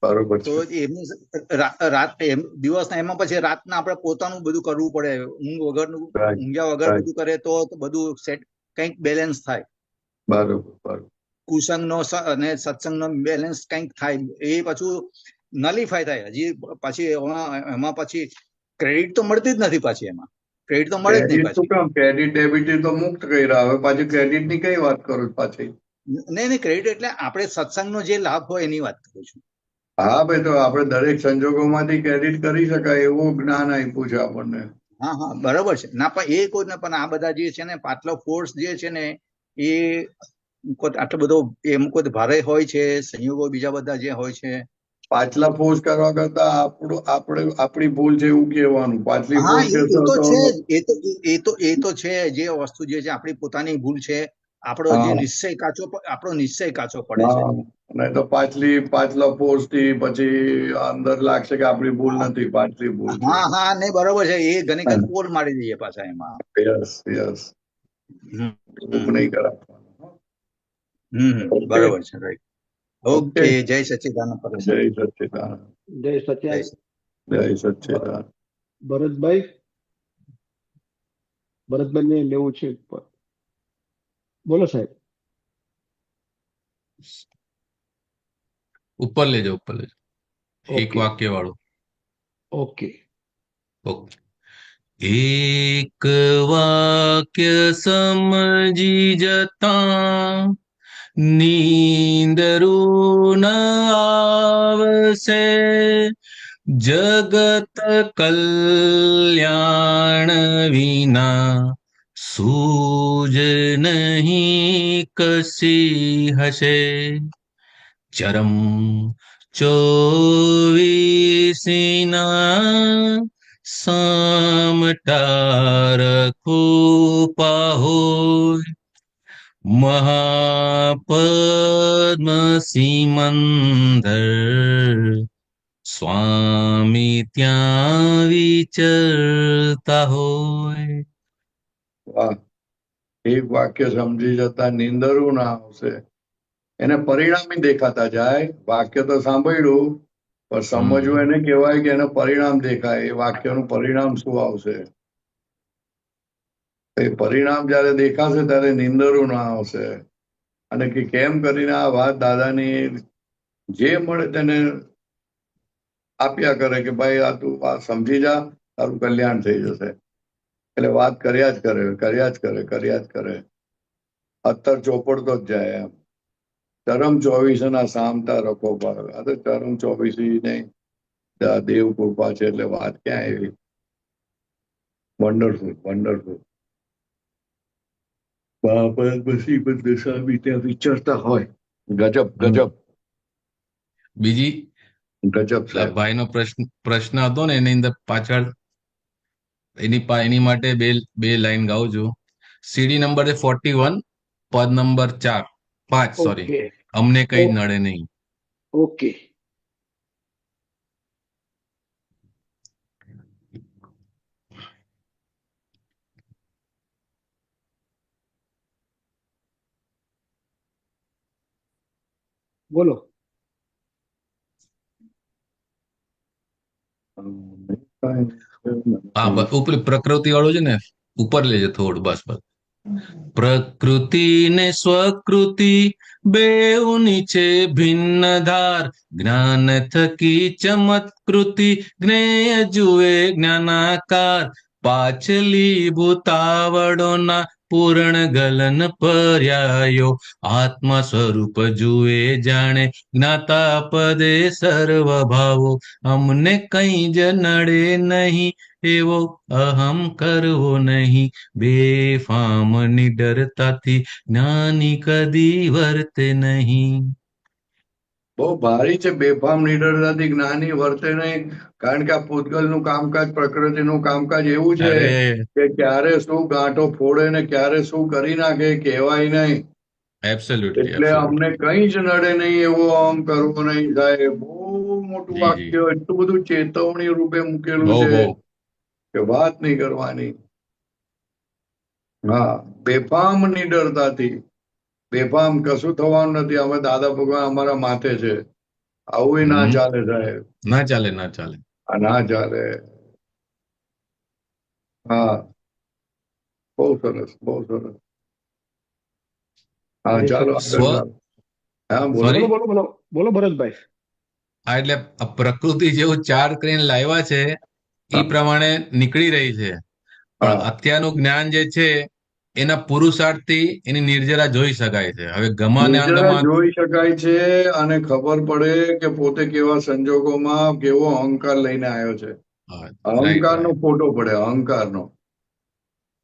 બરોબર તો છે. એમની દિવસના એમાં પછી રાતના આપણે પોતાનું બધું કરવું પડે, ઊંઘ્યા વગર બધું કરે તો બધું સેટ કંઈક બેલેન્સ થાય. બરોબર. કુસંગનો અને સત્સંગનો બેલેન્સ કંઈક થાય, એ પાછું નલિફાય થાય. હજી પાછી એમાં પછી ક્રેડિટ તો મળતી જ નથી, પાછી એમાં ક્રેડિટ તો મળે જ નહીં પાછી. ક્રેડિટ ડેબિટ તો મુક્ત કર્યા, હવે પાછી ક્રેડિટ ની કઈ વાત કરો પાછી. નહીં ક્રેડિટ એટલે આપણે સત્સંગનો જે લાભ હોય એની વાત કરું છું. હા ભાઈ, તો આપણે દરેક સંજોગોમાંથી ક્રેડિટ કરી શકાય એવું જ્ઞાન આપ્યું છે આપણને. હા બરોબર છે ના પણ એ કોઈ ને પણ આ બધા જે છે ને પાછલો ફોર્સ જે છે ને એ આટલો બધો એમ કોઈ ભારે હોય છે, સંયોગો બીજા બધા જે હોય છે પાછલા ફોર્સ કરવા કરતા આપણી ભૂલ છે એવું કહેવાનું. પાછલી હા ફોર્સ એ કહેશો તો તો છે જ. એ તો છે જે વસ્તુ જે છે આપણી પોતાની ભૂલ છે. આપણો જે હા આપણો નિશ્ચય કાચો પડે છે. હા, નહીં તો પાછલા ફોર્સ થી પછી અંદર લાગશે કે આપણી ભૂલ નથી, પાછલી ભૂલ છે. હા હા નહીં બરોબર છે. એ ઘણી વખત પોલ મારી દઈએ પાછા એમાં. યસ યસ, હમ એવું નહીં કરાવવાનું. ઓકે બરોબર છે. રાઈટ. Okay, okay. જય સચ્ચિદાનંદ જય પરેશાનજી. સચ્ચિદાનંદ, જય જય સત્યા. જય સચ્ચિદાનંદ. ભરતભાઈ, ભરતભાઈને લેવું છે. બોલો સાહેબ. ઉપર લેજો, એક ઓકે વાક્ય વાળું. ઓકે. ઓકે. એક વાક્ય સમજી જતા નીંદરું ન આવશે, જગત કલ્યાણ વિના સૂજ નહીં કશી હશે. ચરમ 24 સામટા રખો હોય, મહાપદ્મ સિમંદર સ્વામી ત્યાં વિચરતા હોય. વાહ, એક વાક્ય સમજી જતા નીંદરું ના આવશે. એને પરિણામી દેખાતા જાય. વાક્ય તો સાંભળ્યું, પણ સમજવું એને કહેવાય કે એને પરિણામ દેખાય. એ વાક્યનું પરિણામ શું આવશે, એ પરિણામ જયારે દેખાશે ત્યારે નીંદરું ના આવશે. અને કે કેમ કરીને આ વાત દાદાની જે મળે તેને આપ્યા કરે કે ભાઈ આ તું આ સમજી જા, તારું કલ્યાણ થઈ જશે. એટલે વાત કર્યા જ કરે. અત્તર ચોપડતો જ જાય એમ. ચરમ 24 ના સામતા રખો પાર. આ તો ચરમ 24 નહીં, દેવ કૃપા છે એટલે વાત ક્યાં એવી. વન્ડરફુલ. પછી દશામી ત્યાં વિચારતા હોય. ગજબ બીજી સાહેબ. ભાઈનો પ્રશ્ન હતો ને, એની અંદર પાછળ એની માટે બે લાઈન ગાઉં છું. સીડી નંબર 41, પદ નંબર 5, સોરી. ઓકે અમને કઈ ઓ- નડે નહીં. ઓકે. બોલો. હા, ઉપર પ્રકૃતિ વાળું છે ને, ઉપર લેજે થોડું, બસ. પ્રકૃતિ ને સ્વકૃતિ બેઉ નીચે ભિન્ન ધાર, જ્ઞાન થકી ચમત્કૃતિ જ્ઞેય જુએ જ્ઞાનાકાર, પાછલી ભૂતાવળોના પૂર્ણ ગલન પર્યાયો, આત્મ સ્વરૂપ જુએ જાણે જ્ઞાતા પદે સર્વ ભાવો, અમને કઈ જ નડે નહીં એવો અહમ કરવો નહીં, બેફામ નિડરતાથી જ્ઞાની કદી વર્તે નહીં. બહુ ભારી છે. બેફામ નિડરતાથી જ્ઞાની વર્તે નહીં. કારણ કે આ પૂતગલનું કામકાજ, પ્રકૃતિનું કામકાજ એવું છે અરે કે ક્યારે શું ગાંઠો ફોડે ને ક્યારે શું કરી નાખે કહેવાય નહીં. એબ્સોલ્યુટલી, એટલે અમને કઈ જ નડે નહીં એવો આમ કરવો નહીં થાય. બહુ મોટું જી, જી. વાક્ય, એટલું બધું ચેતવણી રૂપે મૂકેલું બહુ છે બહુ કે વાત નહીં કરવાની. હા, બેફામ નિડરતાથી. બેફામ કશું થવાનું નથી. અમે દાદા ભગવાન અમારા માથે છે. આવું ના હમ. ચાલે સાહેબ, ના ચાલે. આ ના ચાલે. હા, બહુ સરસ. હા, ચાલો સ્વ આગળ ચાલો. હા, બોલો. સોરી, બોલો ભરતભાઈ. આ એટલે આ પ્રકૃતિ જેવું ચાર કરીને લાવ્યા છે એ પ્રમાણે નીકળી રહી છે, પણ હા, અત્યારનું જ્ઞાન જે છે એના પુરુષાર્થથી એની નિર્જરા જોઈ શકાય છે. હવે ગમાને નિર્જરા અંગમાં જોઈ શકાય છે અને ખબર પડે કે પોતે કેવા સંજોગોમાં કેવો અહંકાર લઈને આવ્યો છે. રાઈટ, અહંકારનો ફોટો પડે, અહંકારનો.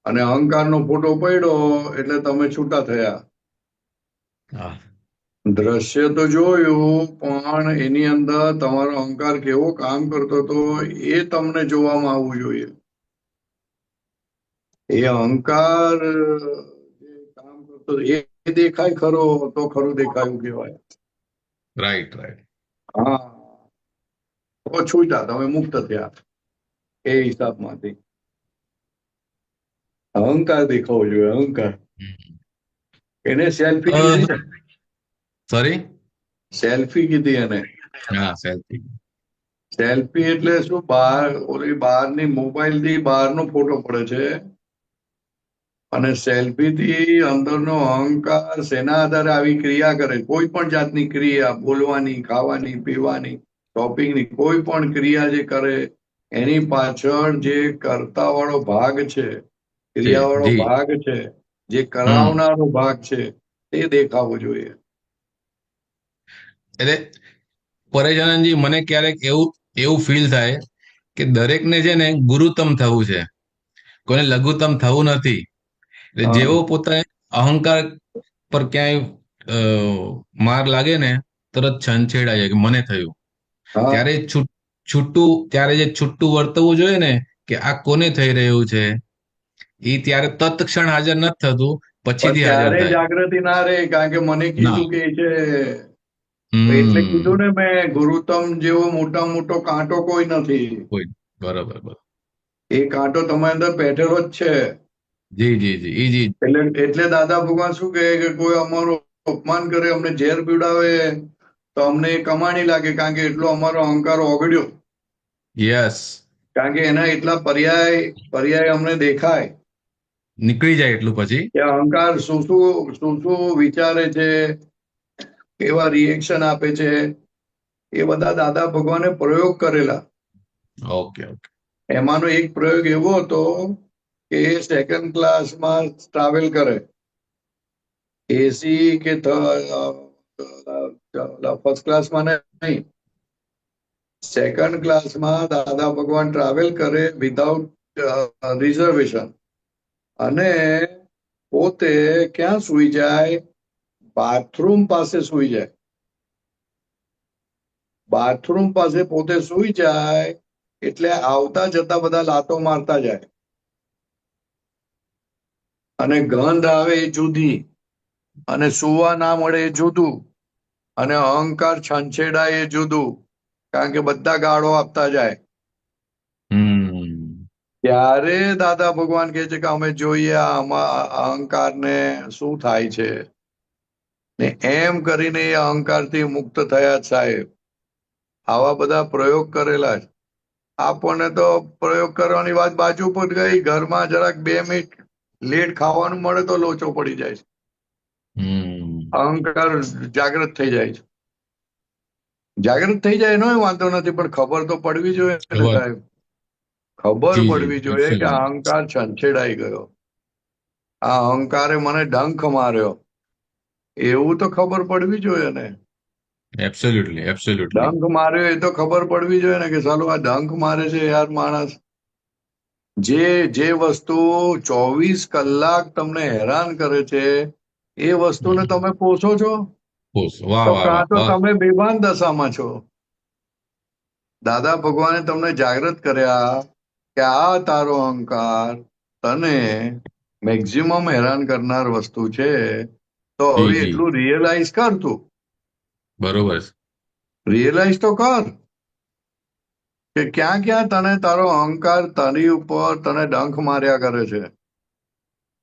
અને અહંકારનો ફોટો પડ્યો એટલે તમે છૂટા થયા. હા, દ્રશ્ય તો જોયું, પણ એની અંદર તમારો અહંકાર કેવો કામ કરતો હતો એ તમને જોવામાં આવવું જોઈએ. એ અહંકાર જે કામ કરતો હતો, એ દેખાય ખરો તો ખરું દેખાયું કહેવાય. Right right. હા, તો છૂટ્યા, તમે મુક્ત થયા એ હિસાબમાંથી. અહંકાર દેખાવો જોઈએ, અહંકાર. એને સેલ્ફી કીધી ને, સોરી. સેલ્ફી કીધી એને. હા, સેલ્ફી. સેલ્ફી એટલે શું? ઓલી બહારની મોબાઈલ થી બહારનો ફોટો પડે છે, અને સેલ્ફી થી અંદરનો અહંકાર શેના આધારે આવી ક્રિયા કરે? કોઈ પણ જાતની ક્રિયા, બોલવાની, ખાવાની, પીવાની, શોપિંગની, કોઈ પણ ક્રિયા જે કરે એની પાછળ જે કરતા વાળો ભાગ છે, જી ક્રિયા વાળો જી. ભાગ છે, જે હમ. કરાવનારો ભાગ છે, તે દેખાવો જોઈએ. એટલે પરેશ આનંદજી, મને ક્યારેક એવું એવું ફીલ થાય કે દરેકને છે ને ગુરુતમ થવું છે, કોઈને લઘુત્તમ થવું નથી. એટલે હા જેવો પોતાને અહંકાર પર ક્યાંય માર લાગે ને, તરત છંછેડાય જાય કે મને થયું. હા ત્યારે ત્યારે જે છૂટું વર્તવું જોઈએ ને, કે આ કોને થઈ રહ્યું છે, એ ત્યારે તત્ક્ષણ હાજર નથી થતું, પણ પછીથી હાજર ત્યારે થાય. જાગૃતિ ના રહે, કારણ કે મને ના. કીધું કે છે. એટલે કીધું ને મેં, ગુરુતમ જેવો મોટા મોટો કાંટો કોઈ નથી. કોઈ. બરોબર બરોબર. એ કાંટો તમારી અંદર બેઠેલો જ છે. જી જી જી, ઈ જી. એટલે દાદા ભગવાન શું કહે કે કોઈ અમારું અપમાન કરે, અમને ઝેર પીવડાવે તો અમને એ કમાણી લાગે, કારણ કે એટલો અમારો અહંકાર ઓગળ્યો, યસ. કારણ કે એના એટલા પર્યાય અમને દેખાય નીકળી જાય એટલું પછી. કે અહંકાર શું શું વિચારે છે, કેવા રિએક્શન આપે છે, એ બધા દાદા ભગવાને પ્રયોગ કરેલા. Okay okay. એમાંનો એક પ્રયોગ એવો હતો કે એ સેકન્ડ ક્લાસમાં ટ્રાવેલ કરે, એસી કે ફર્સ્ટ ક્લાસમાં નહીં, સેકન્ડ ક્લાસમાં દાદા ભગવાન ટ્રાવેલ કરે વિધાઉટ રિઝર્વેશન, અને પોતે ક્યાં સુઈ જાય? બાથરૂમ પાસે સુઈ જાય. બાથરૂમ પાસે પોતે સુઈ જાય એટલે આવતા જતા બધા લાતો મારતા જાય, અને ગંધ આવે એ જુદી, અને સુવા ના મળે એ જુદું, અને અહંકાર છંછેડાય એ જુદું, કારણ કે બધા ગાળો આપતા જાય. ત્યારે દાદા ભગવાન કહે છે કે અમે જોઈએ અહંકારને શું થાય છે, ને એમ કરીને એ અહંકારથી મુક્ત થયા સાહેબ. આવા બધા પ્રયોગ કરેલા છે. આપણને તો પ્રયોગ કરવાની વાત બાજુ પર ગઈ, ઘરમાં જરાક 2 મિનિટ લેટ ખાવાનું મળે તો લોચો પડી જાય છે, અહંકાર જાગૃત થઈ જાય છે. જાગૃત થઈ જાય એનો વાંધો નથી, પણ ખબર તો પડવી જોઈએ ને સાહેબ. ખબર જી જી, પડવી જોઈએ કે એબ્સોલ્યુટલી. અહંકાર છંછેડાઈ ગયો, આ અહંકારે મને ડંખ માર્યો, એવું તો ખબર પડવી જોઈએ ને. Absolutely absolutely. ડંખ માર્યો એ તો ખબર પડવી જોઈએ ને, કે ચાલો આ ડંખ મારે છે યાર માણસ. જે વસ્તુ 24 કલાક તમને હેરાન કરે છે, એ વસ્તુને તમે પોષો છો, વાહ તો વાહ કાં વાહ તો વાહ. તમે બેભાન દશામાં છો. દાદા ભગવાને તમને જાગૃત કર્યા કે આ તારો અહંકાર તને મેક્સિમમ હેરાન કરનાર વસ્તુ છે, તો જી હવે જી. એટલું રિયલાઇઝ કર. તું બરોબર છે. રિયલાઇઝ તો કર કે ક્યાં ક્યાં તને તારો અહંકાર તારી ઉપર તને ડંખ માર્યા કરે છે.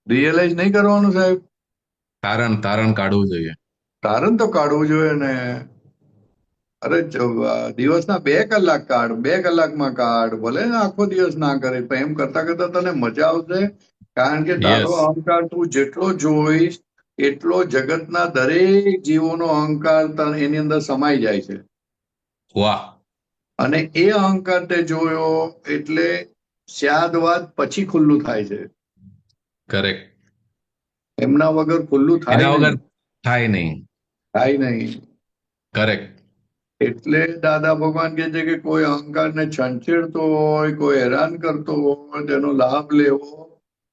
રિયલાઇઝ નહીં કરવાનું સાહેબ. તારણ કાઢવું જોઈએ. તારણ તો કાઢવું જોઈએ ને. અરે દિવસના 2 કલાક કાઢ, 2 કલાકમાં કાઢ, ભલે ને આખો દિવસ ના કરે, પણ એમ કરતા કરતા તને મજા આવશે, કારણ કે તારો યસ. અહંકાર તું જેટલો જોઈશ એટલો જગતના દરેક જીવોનો અહંકાર એની અંદર સમાઈ જાય છે, વાહ. અને એ અહંકાર તે જોયો એટલે સ્યાદવાદ પછી ખુલ્લું થાય છે. કરેક્ટ. એમના વગર ખુલ્લું થાય એના વગર નહીં. થાય નહીં. થાય નહીં. કરેક્ટ. એટલે દાદા ભગવાન કહે છે કે કોઈ અહંકારને છંછેડતો હોય, કોઈ હેરાન કરતો હોય, તેનો લાભ લેવો,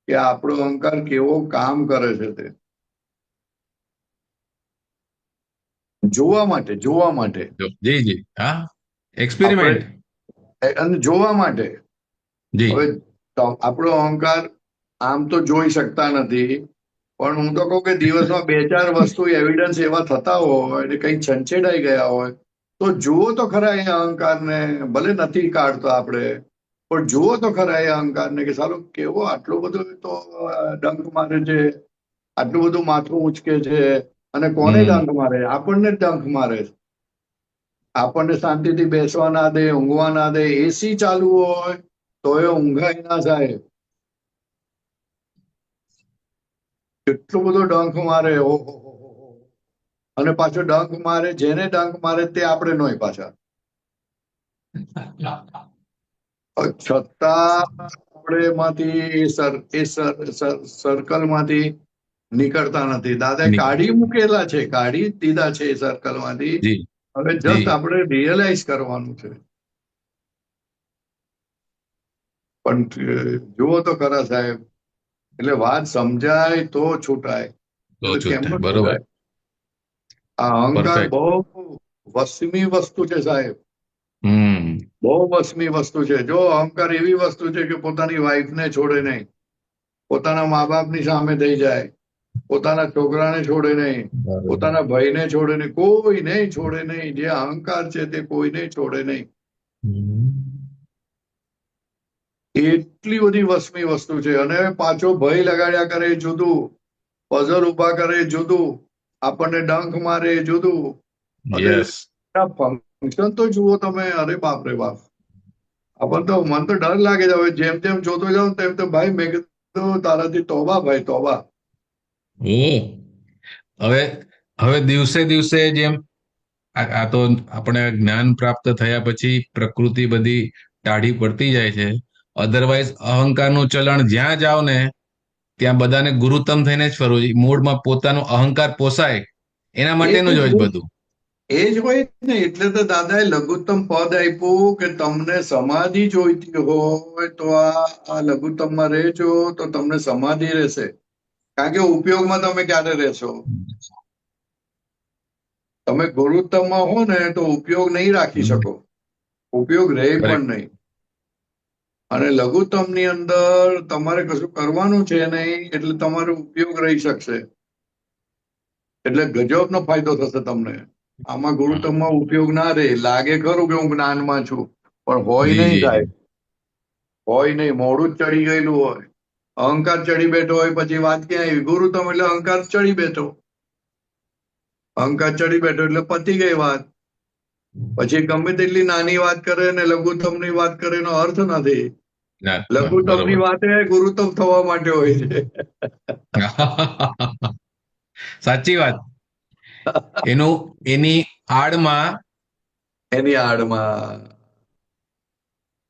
કે આપણો અહંકાર કેવો કામ કરે છે તે. જોવા માટે, જોવા માટે જી જી હા, આપણે એક્સપેરિમેન્ટ. અને જોવા માટે. જી હવે આપણો અહંકાર આમ તો જોઈ શકતા નથી, પણ હું તો કહું કે દિવસમાં 2-4 વસ્તુ એવિડન્સ એવા થતા હોય ને કંઈક છંછેડાઈ ગયા હોય તો જુઓ તો ખરા એ અહંકારને. ભલે નથી કાઢતો આપણે, પણ જુઓ તો ખરા એ અહંકારને કે સાલો કેવો આટલો બધો તો ડંક મારે છે, આટલું બધું માથું ઉંચકે છે. અને કોને હમ ડંક મારે? આપણને જ ડંક મારે છે. આપણને શાંતિથી બેસવા ના દે, ઊંઘવા ના દે. એસી ચાલુ હોય તો એ ઊંઘાય ના સાહેબ. કેટલો બધો ડંખ મારે, ઓહો. અને પાછો ડંખ મારે, જેને ડંખ મારે તે આપણે નોય પાછા. છતાં આપણે એમાંથી સર્કલ માંથી નીકળતા નથી. દાદાએ કાઢી મૂકેલા છે, કાઢી જ દીધા છે એ સર્કલ માંથી. જી હવે જી જસ્ટ આપણે રિયલાઇઝ કરવાનું છે. પણ જુઓ તો ખરા સાહેબ, એટલે વાત સમજાય તો છૂટાય, તો એટલે કેમ છૂટાય, ન બરોબર, છૂટાય? આ અહંકાર પરફેક્ટ. બહુ વસ્મી વસ્તુ છે સાહેબ, હમ બહુ વસ્મી વસ્તુ છે. જો અહંકાર એવી વસ્તુ છે કે પોતાની વાઈફને છોડે નહીં, પોતાના મા બાપની સામે થઈ જાય, પોતાના છોકરાને છોડે નહીં, બરોબર. પોતાના ભાઈને છોડે નહીં, કોઈને છોડે નહીં. જે અહંકાર છે તે કોઈને છોડે નહીં. હમ. એટલી બધી વસ્મી વસ્તુ છે. અને પાછો ભય લગાડ્યા કરે એ જુદું, પઝલ ઉભા કરે એ જુદું, આપણને ડંખ મારે એ જુદું. અને યસ. ફંક્શન તો જુઓ તમે, અરે બાપ રે બાપ. આપણને તો મન તો ડર લાગે છે. હવે જેમ જેમ જોતો જાઉં તેમ તેમ ભાઈ મેં કીધું તારાથી તોબા ભાઈ તોબા. હવે હવે દિવસે દિવસે જેમ આ તો આપણે જ્ઞાન પ્રાપ્ત થયા પછી પ્રકૃતિ બધી ટાઢી પડતી જાય છે. અધરવાઇઝ અહંકારનું ચલણ જ્યાં જાવ ને ત્યાં બધાને ગુરુતમ થઈને જ ફરવું જોઈએ. મૂળમાં પોતાનું અહંકાર પોસાય એના એ માટેનું જ હોય છે જ બધું. એ જ હોય ને. એટલે તો દાદાએ લઘુત્તમ પદ આપ્યું કે તમને સમાધિ જોઈતી હોય તો આ લઘુત્તમમાં રહેજો તો તમને સમાધિ રહેશે. કારણ કે ઉપયોગમાં તમે ક્યારે રહેશો? તમે ગુરુત્તમમાં હો ને તો ઉપયોગ નહીં રાખી શકો, ઉપયોગ રહે પણ નહીં. અને લઘુત્તમની અંદર તમારે કશું કરવાનું છે નહીં, એટલે તમારો ઉપયોગ રહી શકશે. એટલે ગજબનો ફાયદો થશે તમને. આમાં ગુરુત્તમમાં ઉપયોગ ના રહે. લાગે ખરું કે હું જ્ઞાનમાં છું, પણ હોય જી નહીં જી સાહેબ, હોય નહીં. મોડું જ ચડી ગયેલું હોય, અહંકાર ચડી બેઠો હોય, પછી વાત ક્યાં આવી? ગુરુત્તમ એટલે અહંકાર ચડી બેઠો, અહંકાર ચડી બેઠો એટલે પતી ગઈ વાત. પછી ગમે તેટલી નાની વાત કરે ને લઘુત્તમની વાત કરે એનો અર્થ નથી. ના, લઘુત્તમની બરોબર. વાત એ ગુરુત્તમ થવા માટે હોય છે. સાચી વાત. એની આડમાં એની આડમાં,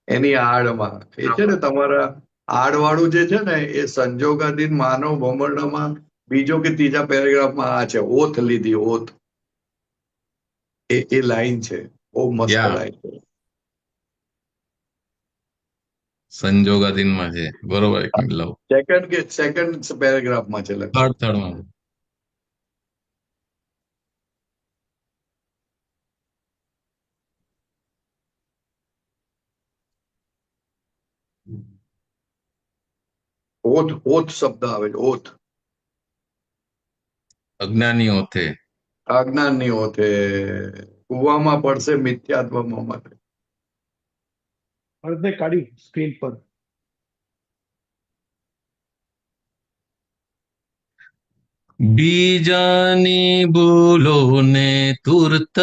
એની આડમાં એ છે ને તમારા આડવાળું જે છે ને એ સંજોગાધીન માનવ ભમરડામાં બીજો કે ત્રીજા પેરેગ્રાફમાં આ છે, ઓથ લીધી, ઓથ. એ લાઈન છે, બહુ મસ્ત યા લાઈન છે. સંજોગાધીનમાં છે, બરોબર. એક મિનિટ લઉં. સેકન્ડ પેરેગ્રાફમાં છે લગભગ. થર્ડમાં. ઓથ, ઓથ શબ્દ આવે છે, ઓથ. અજ્ઞાની ઓથે. અજ્ઞાનની ઓથે કૂવામાં પડશે મિથ્યાત્વમાં માટે. ભરતભાઈ કાઢી સ્ક્રીન પર. બીજાની ભૂલોને તુરત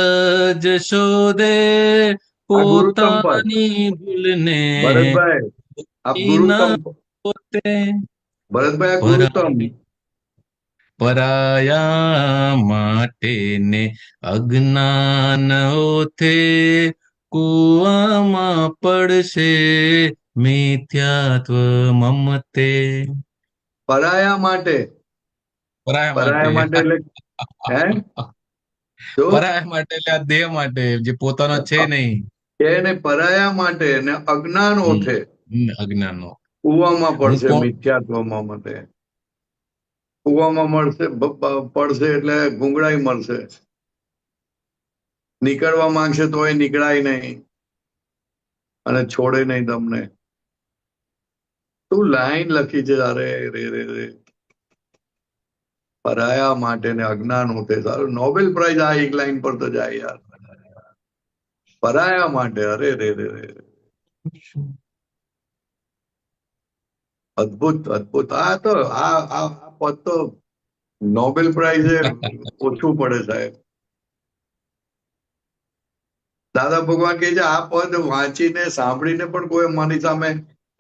જ શોધે, આ ગુરુત્તમ પદ. પોતાની ભૂલને ભરતભાઈ આ ગુરુત્તમ, પોતે ભરતભાઈ આ ગુરુત્તમ. પરાયા માટે ને અજ્ઞાન ઓથે, કુવામાં પડશે મિથ્યાત્વ મમતે. પરાયા માટે, પરાયા માટે એટલે હે જો પરાયા માટે એટલે આ દેહ માટે જે પોતાનો છે નહીં. એને પરાયા માટે ને અજ્ઞાન ઓથે અજ્ઞાનનો કૂવામાં હું પડશે કોણ? મિથ્યાત્વમાં માટે. કૂવામાં મળશે પડશે એટલે ગુંગળાઈ મળશે. નીકળવા માંગશે તો એ નીકળાય નહીં અને છોડે નહીં તમને. શું લાઈન લખી છે, અરે રે રે રે. પરાયા માટે ને અજ્ઞાન હોતે. સારું નોબેલ પ્રાઇઝ આ એક લાઈન પર તો જાય યાર. પરાયા માટે, અરે રે રે રે. અદ્ભુત અદ્ભુત. આ પદ તો નોબેલ પ્રાઇઝે ઓછું પડે સાહેબ. દાદા ભગવાન કહે છે આ પદ વાંચીને સાંભળીને પણ કોઈ મારી સામે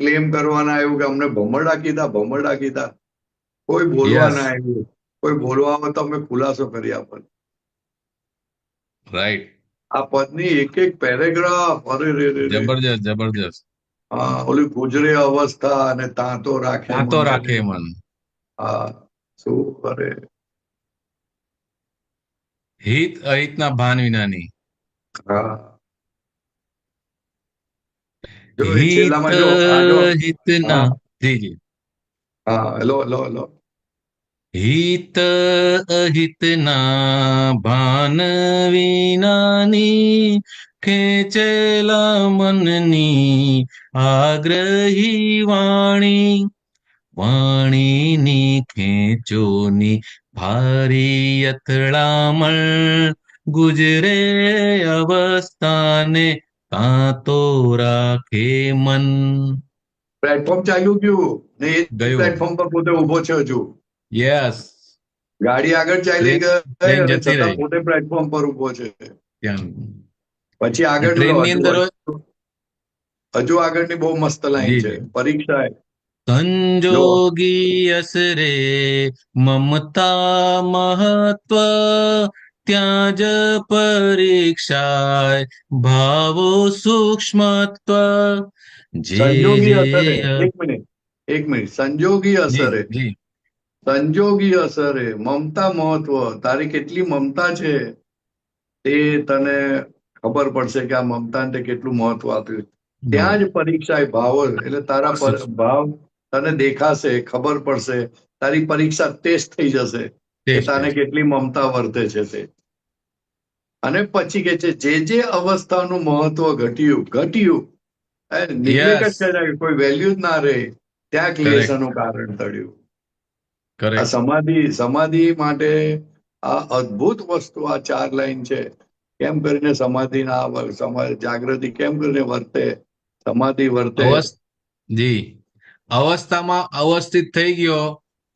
ક્લેમ કરવાના આવ્યું કે અમને ભમરડા કીધા. કોઈ બોલવા ના આવ્યું. કોઈ બોલવામાં તો અમે ખુલાસો કરી આપણને. રાઈટ. આ પદની એક પેરેગ્રાફ, અરે રે રે રે. જબરજસ્ત. હા, ઓલી ગુજરે અવસ્થા અને તાંતો રાખે મન. હા, શું કરે. હિત અહિતના ભાન વિનાની. હા, જો એ છેલ્લામાં જો હિતના. જી. હા, લો. હિત અહિતના ભાન વિનાની ખેંચેલા મનની આગ્રહી વાણીની ખેંચોની ભારી અથડામણ ગુજરે અવસ્થાને તાતો રાખે મન. પ્લેટફોર્મ ચાલ્યું ગયું ને એ ગયું. પ્લેટફોર્મ પર પોતે ઉભો છે હજુ. યસ. ગાડી આગળ ચાલી ગઈ ટ્રેન અને જતી છતાં રહી. પોતે પ્લેટફોર્મ પર ઉભો છે. ત્યાં પછી આગળ ટ્રેનની અંદર હજુ આગળની બહુ મસ્ત લાઈન છે. પરીક્ષા સંજોગી અસરે મમતા મહત્વ ત્યાં જ પરીક્ષાય ભાવો સૂક્ષ્મત્વ. સંજોગી અસરે એક મિનિટ સંજોગી અસરે જી. સંજોગી અસરે મમતા મહત્વ. તારી કેટલી મમતા છે તે તને ખબર પડશે કે આ મમતાને કેટલું મહત્વ આપ્યું. ત્યાં જ પરીક્ષા એ ભાવો, એટલે તારા ભાવ તને દેખાશે, ખબર પડશે. તારી પરીક્ષા ટેસ્ટ થઈ જશે કે તને કેટલી મમતા વર્તે છે તે. અને પછી કે છે જે અવસ્થાનું મહત્વ ઘટ્યું નિગ્લેક્ટ જ કર્યા, કોઈ વેલ્યુ જ ના રહે, ત્યાં ક્લેશનું કારણ ટળ્યું. આ સમાધિ માટે આ અદ્ભુત વસ્તુ, આ 4 લાઈન છે. કેમ કરીને જાગૃતિ કેમ કરીને વર્તે, સમાધિ વર્તે. જી. અવસ્થામાં અવસ્થિત થઈ ગયો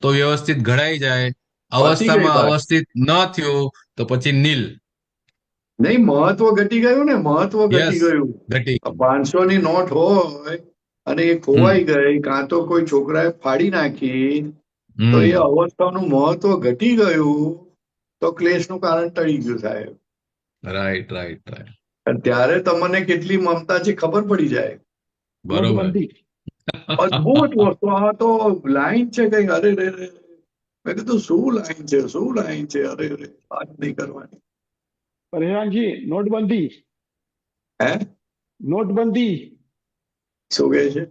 તો વ્યવસ્થિત ઘડાઈ જાય. અવસ્થામાં અવસ્થિત ન થયો તો પછી નીલ. નહીં, મહત્વ ઘટી ગયું ને. મહત્વ ઘટી ગયું. 500 ની નોટ હોય અને એ ખોવાઈ ગઈ, કાં તો કોઈ છોકરાએ ફાડી નાખી, તો એ અવસ્થાનું મહત્વ ઘટી ગયું તો ક્લેશનું કારણ ટળી ગયું સાહેબ. રાઈટ. ત્યારે તમને કેટલી મમતા છે ખબર પડી જાય. બરોબર. અદભુત વસ્તુ. આ તો લાઈન છે કઈ, અરે રે રે. મેં કીધું શું લાઈન છે, અરે રે. વાત નહીં કરવાની. પરેશાનજી, નોટબંધી શું કહે છે?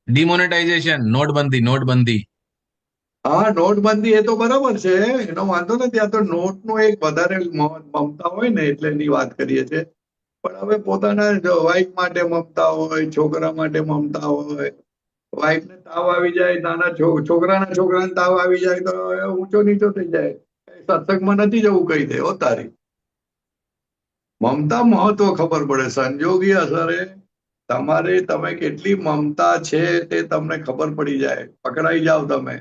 ડિમોનેટાઇઝેશન. નોટબંધી. હા, નોટબંધી એ તો બરાબર છે, એનો વાંધો નથી. આ તો નોટનો એક વધારે મમતા હોય ને એટલે એની વાત કરીએ છીએ. પણ હવે પોતાના વાઈફ માટે મમતા હોય, છોકરા માટે મમતા હોય. વાઈફને તાવ આવી જાય, નાના છોકરાને તાવ આવી જાય તો ઊંચો નીચો થઈ જાય. સત્સંગમાં નથી જવું કહી દે. તારી મમતા મહત્વ ખબર પડે. સંજોગી અસરે તમે કેટલી મમતા છે તે તમને ખબર પડી જાય, પકડાઈ જાવ તમે.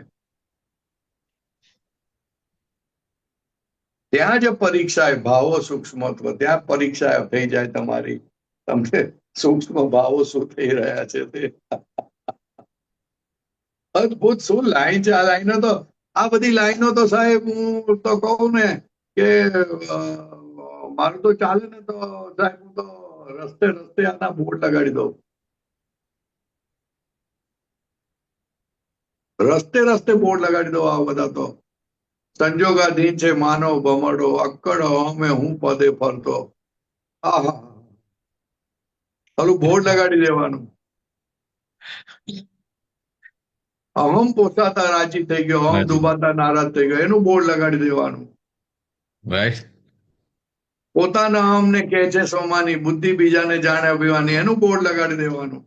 ત્યાં જ પરીક્ષા ભાવો સૂક્ષ્મત્વ, ત્યાં પરીક્ષા થઈ જાય તમારી. તમને સૂક્ષ્મ ભાવો શું થઈ રહ્યા છે તે. અદભુત શું લાઈન છે. આ લાઈનો તો, આ બધી લાઈનો તો સાહેબ હું તો કહું ને કે મારું તો ચાલે ને તો સાહેબ હું તો રસ્તે આના બોર્ડ લગાડી દઉં. રસ્તે બોર્ડ લગાડી દો. આ બધા તો સંજોગાધીન છે, માનવ ભમરડો અક્કડ અમે હું પદે ફરતો. આહા, બોર્ડ લગાડી દેવાનું. અહમ પોસાતા રાજી થઈ ગયો, અહમ દુબાતા નારાજ થઈ ગયો, એનું બોર્ડ લગાડી દેવાનું. પોતાના અમને કે છે સોમાની, બુદ્ધિ બીજાને જાણે અભિમાની, એનું બોર્ડ લગાડી દેવાનું.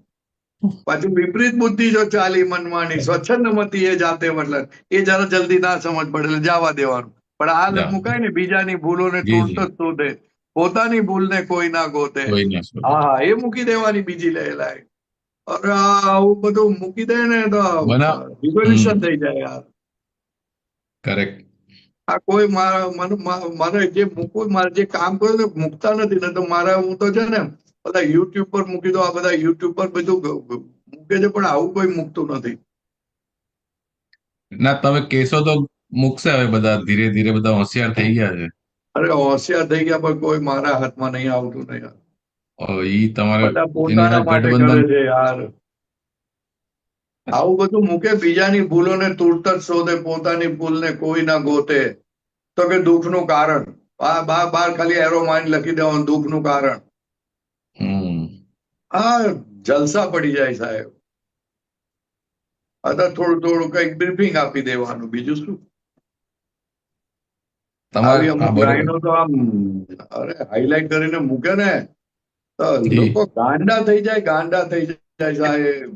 પાછું વિપરીત બુદ્ધિ જો ચાલી મનમાની, સ્વચ્છંદ મતી એ જાતે મતલબ, એ જરા જલ્દી ના સમજ પડે એટલે જવા દેવાનું. પણ આ જા. મુકાય ને, બીજાની ભૂલોને જી તુરત જી જ શોધે, પોતાની ભૂલને કોઈ ના ગોતે. કોઈ ના શું. હા હા, એ મૂકી દેવાની બીજી લાય. અરે આવું બધું મૂકી દે ને તો બના રિવોલ્યુશન થઈ જાય યાર. કરેક્ટ. આ કોઈ મારે જે મૂકવું, મારે જે કામ કર્યું ને મૂકતા નથી ને, તો મારા હું તો છે ને બધા યુટ્યુબ પર મૂકી દો. આ બધા યુટ્યુબ પર બધું મૂકે છે, પણ આવું કોઈ મૂકતું નથી. ના તમે કહેશો તો મૂકશે હવે બધા, ધીરે ધીરે બધા હોશિયાર થઈ ગયા છે. અરે હોશિયાર થઈ ગયા, પણ કોઈ મારા હાથમાં નહીં આવતું ને યાર. ઈ તમારે બધા એની પોતાના હારે માટે ગઠબંધન. કરે છે યાર. આવું બધું મૂકે, બીજાની ભૂલોને તુરત જ શોધે, પોતાની ભૂલને કોઈ ના ગોતે. તો કે દુઃખનું કારણ, બાર ખાલી એરો માઇન લખી દેવાનું, દુઃખનું કારણ. હા, જલસા પડી જાય સાહેબ. અથવા થોડું થોડું કઈક બ્રીફિંગ આપી દેવાનું, બીજું શું. તમારે આવી હા અમુક બરોબર. લાઈનો તો આમ અરે હાઈલાઈટ કરીને મૂકે ને, તો જી. લોકો ગાંડા થઈ જાય, ગાંડા થઈ જાય સાહેબ.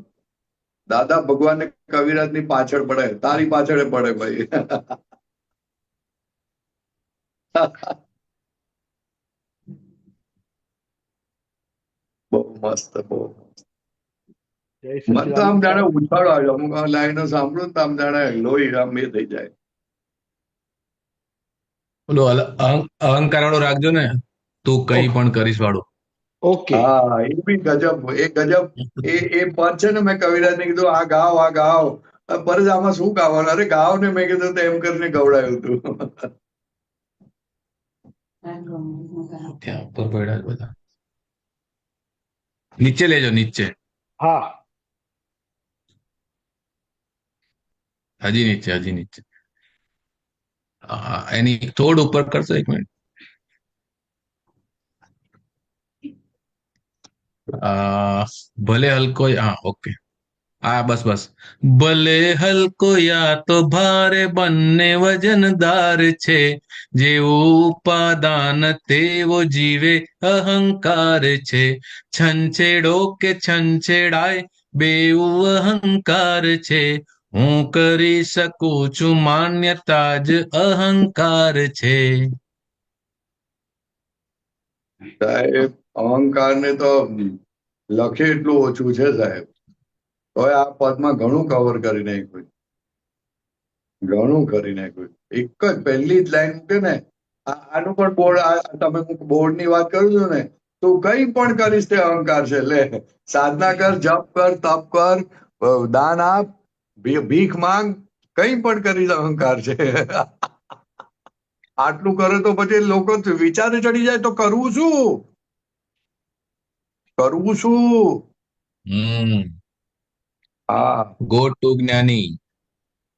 દાદા ભગવાન કવિરાજ ની પાછળ પડે, તારી પાછળ પડે ભાઈ. બહુ મસ્ત, બહુ મસ્ત. જય મને તો આમ સચ્ચિદાનંદ જાણે સાહેબ. ઉછાળો આવ્યો, અમુક આ લાઈનો સાંભળું ને તો આમ જાણે લોહી આમ એ થઈ જાય. ઓલો અહંકાર વાળો રાખજો ને, તું કઈ ઓકે. પણ કરીશ વાળું. ઓકે. હા, એ બી ગજબ, એ ગજબ. એ પદ છે ને, મેં કવિરાજ ને કીધું આ ગાઓ, આ ગાઓ. પરત આમાં શું ગાવાનું? અરે ગાઓ ને, મેં કીધું તો એમ કરીને ગવડાયું હતું. ત્યાં ઉપર પડ્યા છે બધા. નીચે લેજો, નીચે. હા. હજી નીચે, હજી નીચે. એની થોડું ઉપર કરશો, એક મિનિટ. ભલે હલકો, હા ઓકે. હા બસ બસ. ભલે હલકો યા તો ભારે, બંને વજનદાર છે. જેવું ઉપાદાન તેવો જીવે અહંકાર છે. છંછેડો કે છંછેડાય, બેઉ અહંકાર છે. હું કરી શકું છું માન્યતા જ અહંકાર છે. સાહેબ, અહંકાર ને તો લખે એટલું ઓછું છે સાહેબ. તો આ પદમાં ઘણું કવર કરી નાખ્યું, ઘણું કરી નાખ્યું. એક જ પહેલી જ લાઈન મૂકે ને, આનું પણ બોર્ડ, તમે બોર્ડ ની વાત કરું છું ને, તું કઈ પણ કરીશ તે અહંકાર છે. લે, સાધના કર, જપ કર, તપ કર, દાન આપ, ભીખ માંગ, કઈ પણ કરીશ અહંકાર છે. આટલું કરે તો પછી લોકો વિચારે ચડી જાય તો કરવું શું? કરવું શું? હા, ગો ટુ જ્ઞાની.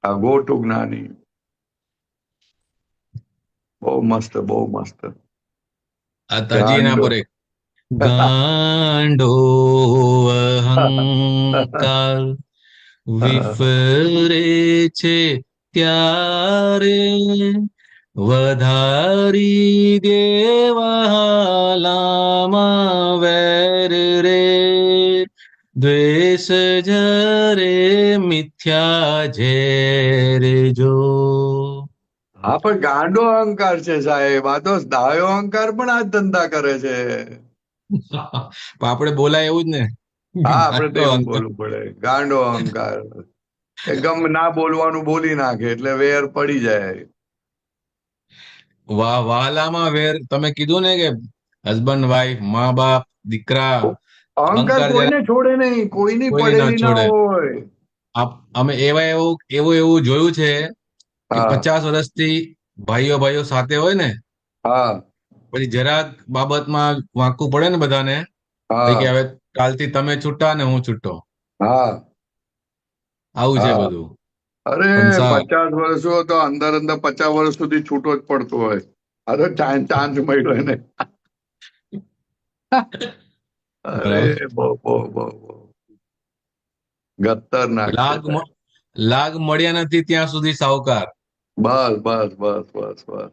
આ ગો ટુ જ્ઞાની. બહુ મસ્ત, બહુ મસ્ત. હજી એના ગાંડો. પર એક ગાંડો અહંકાર વિફરે છે ત્યારે, વધારી દેવાલામાં વેર રે. દ્વેષ જરે મિથ્યા ઝેર જો. હા, પણ ગાંડો અહંકાર છે સાહેબ. આ તો ડાયો અહંકાર પણ આ જ ધંધા કરે છે. આપણે બોલાય એવું જ ને. હા, આપણે તો ગાંડો એવું અહંકાર. બોલવું પડે, ગાંડો અહંકાર. એ ગમ ના બોલવાનું બોલી નાખે એટલે વેર પડી જાય. વાલામાં વેર, તમે કીધું ને કે હસબન્ડ વાઈફ, મા બાપ, દીકરા, અહંકાર અહંકાર જયારે કોઈને છોડે નહીં, કોઈની કોઈને ના પડેલી ના છોડે. હોય. અમે એવું એવું જોયું છે કે હા 50 વર્ષથી ભાઈઓ ભાઈઓ સાથે હોય ને, હા પછી જરાક બાબતમાં વાંકું પડે ને બધાને, પછી કે હા હવે કાલથી તમે છૂટા ને હું છૂટો. હા આવું છે હા. બધું અરે સંસાર. 50 વર્ષો તો અંદર અંદર 50 વર્ષ સુધી છૂટો જ પડતો હોય. આ તો ચાન્સ મળ્યો એને. બરાબર. અરે બહુ બહુ બહુ બહુ ખતરનાક છે લાગ સાહેબ. મળ્યા નથી ત્યાં સુધી સાવકાર. બસ બસ બસ બસ બસ.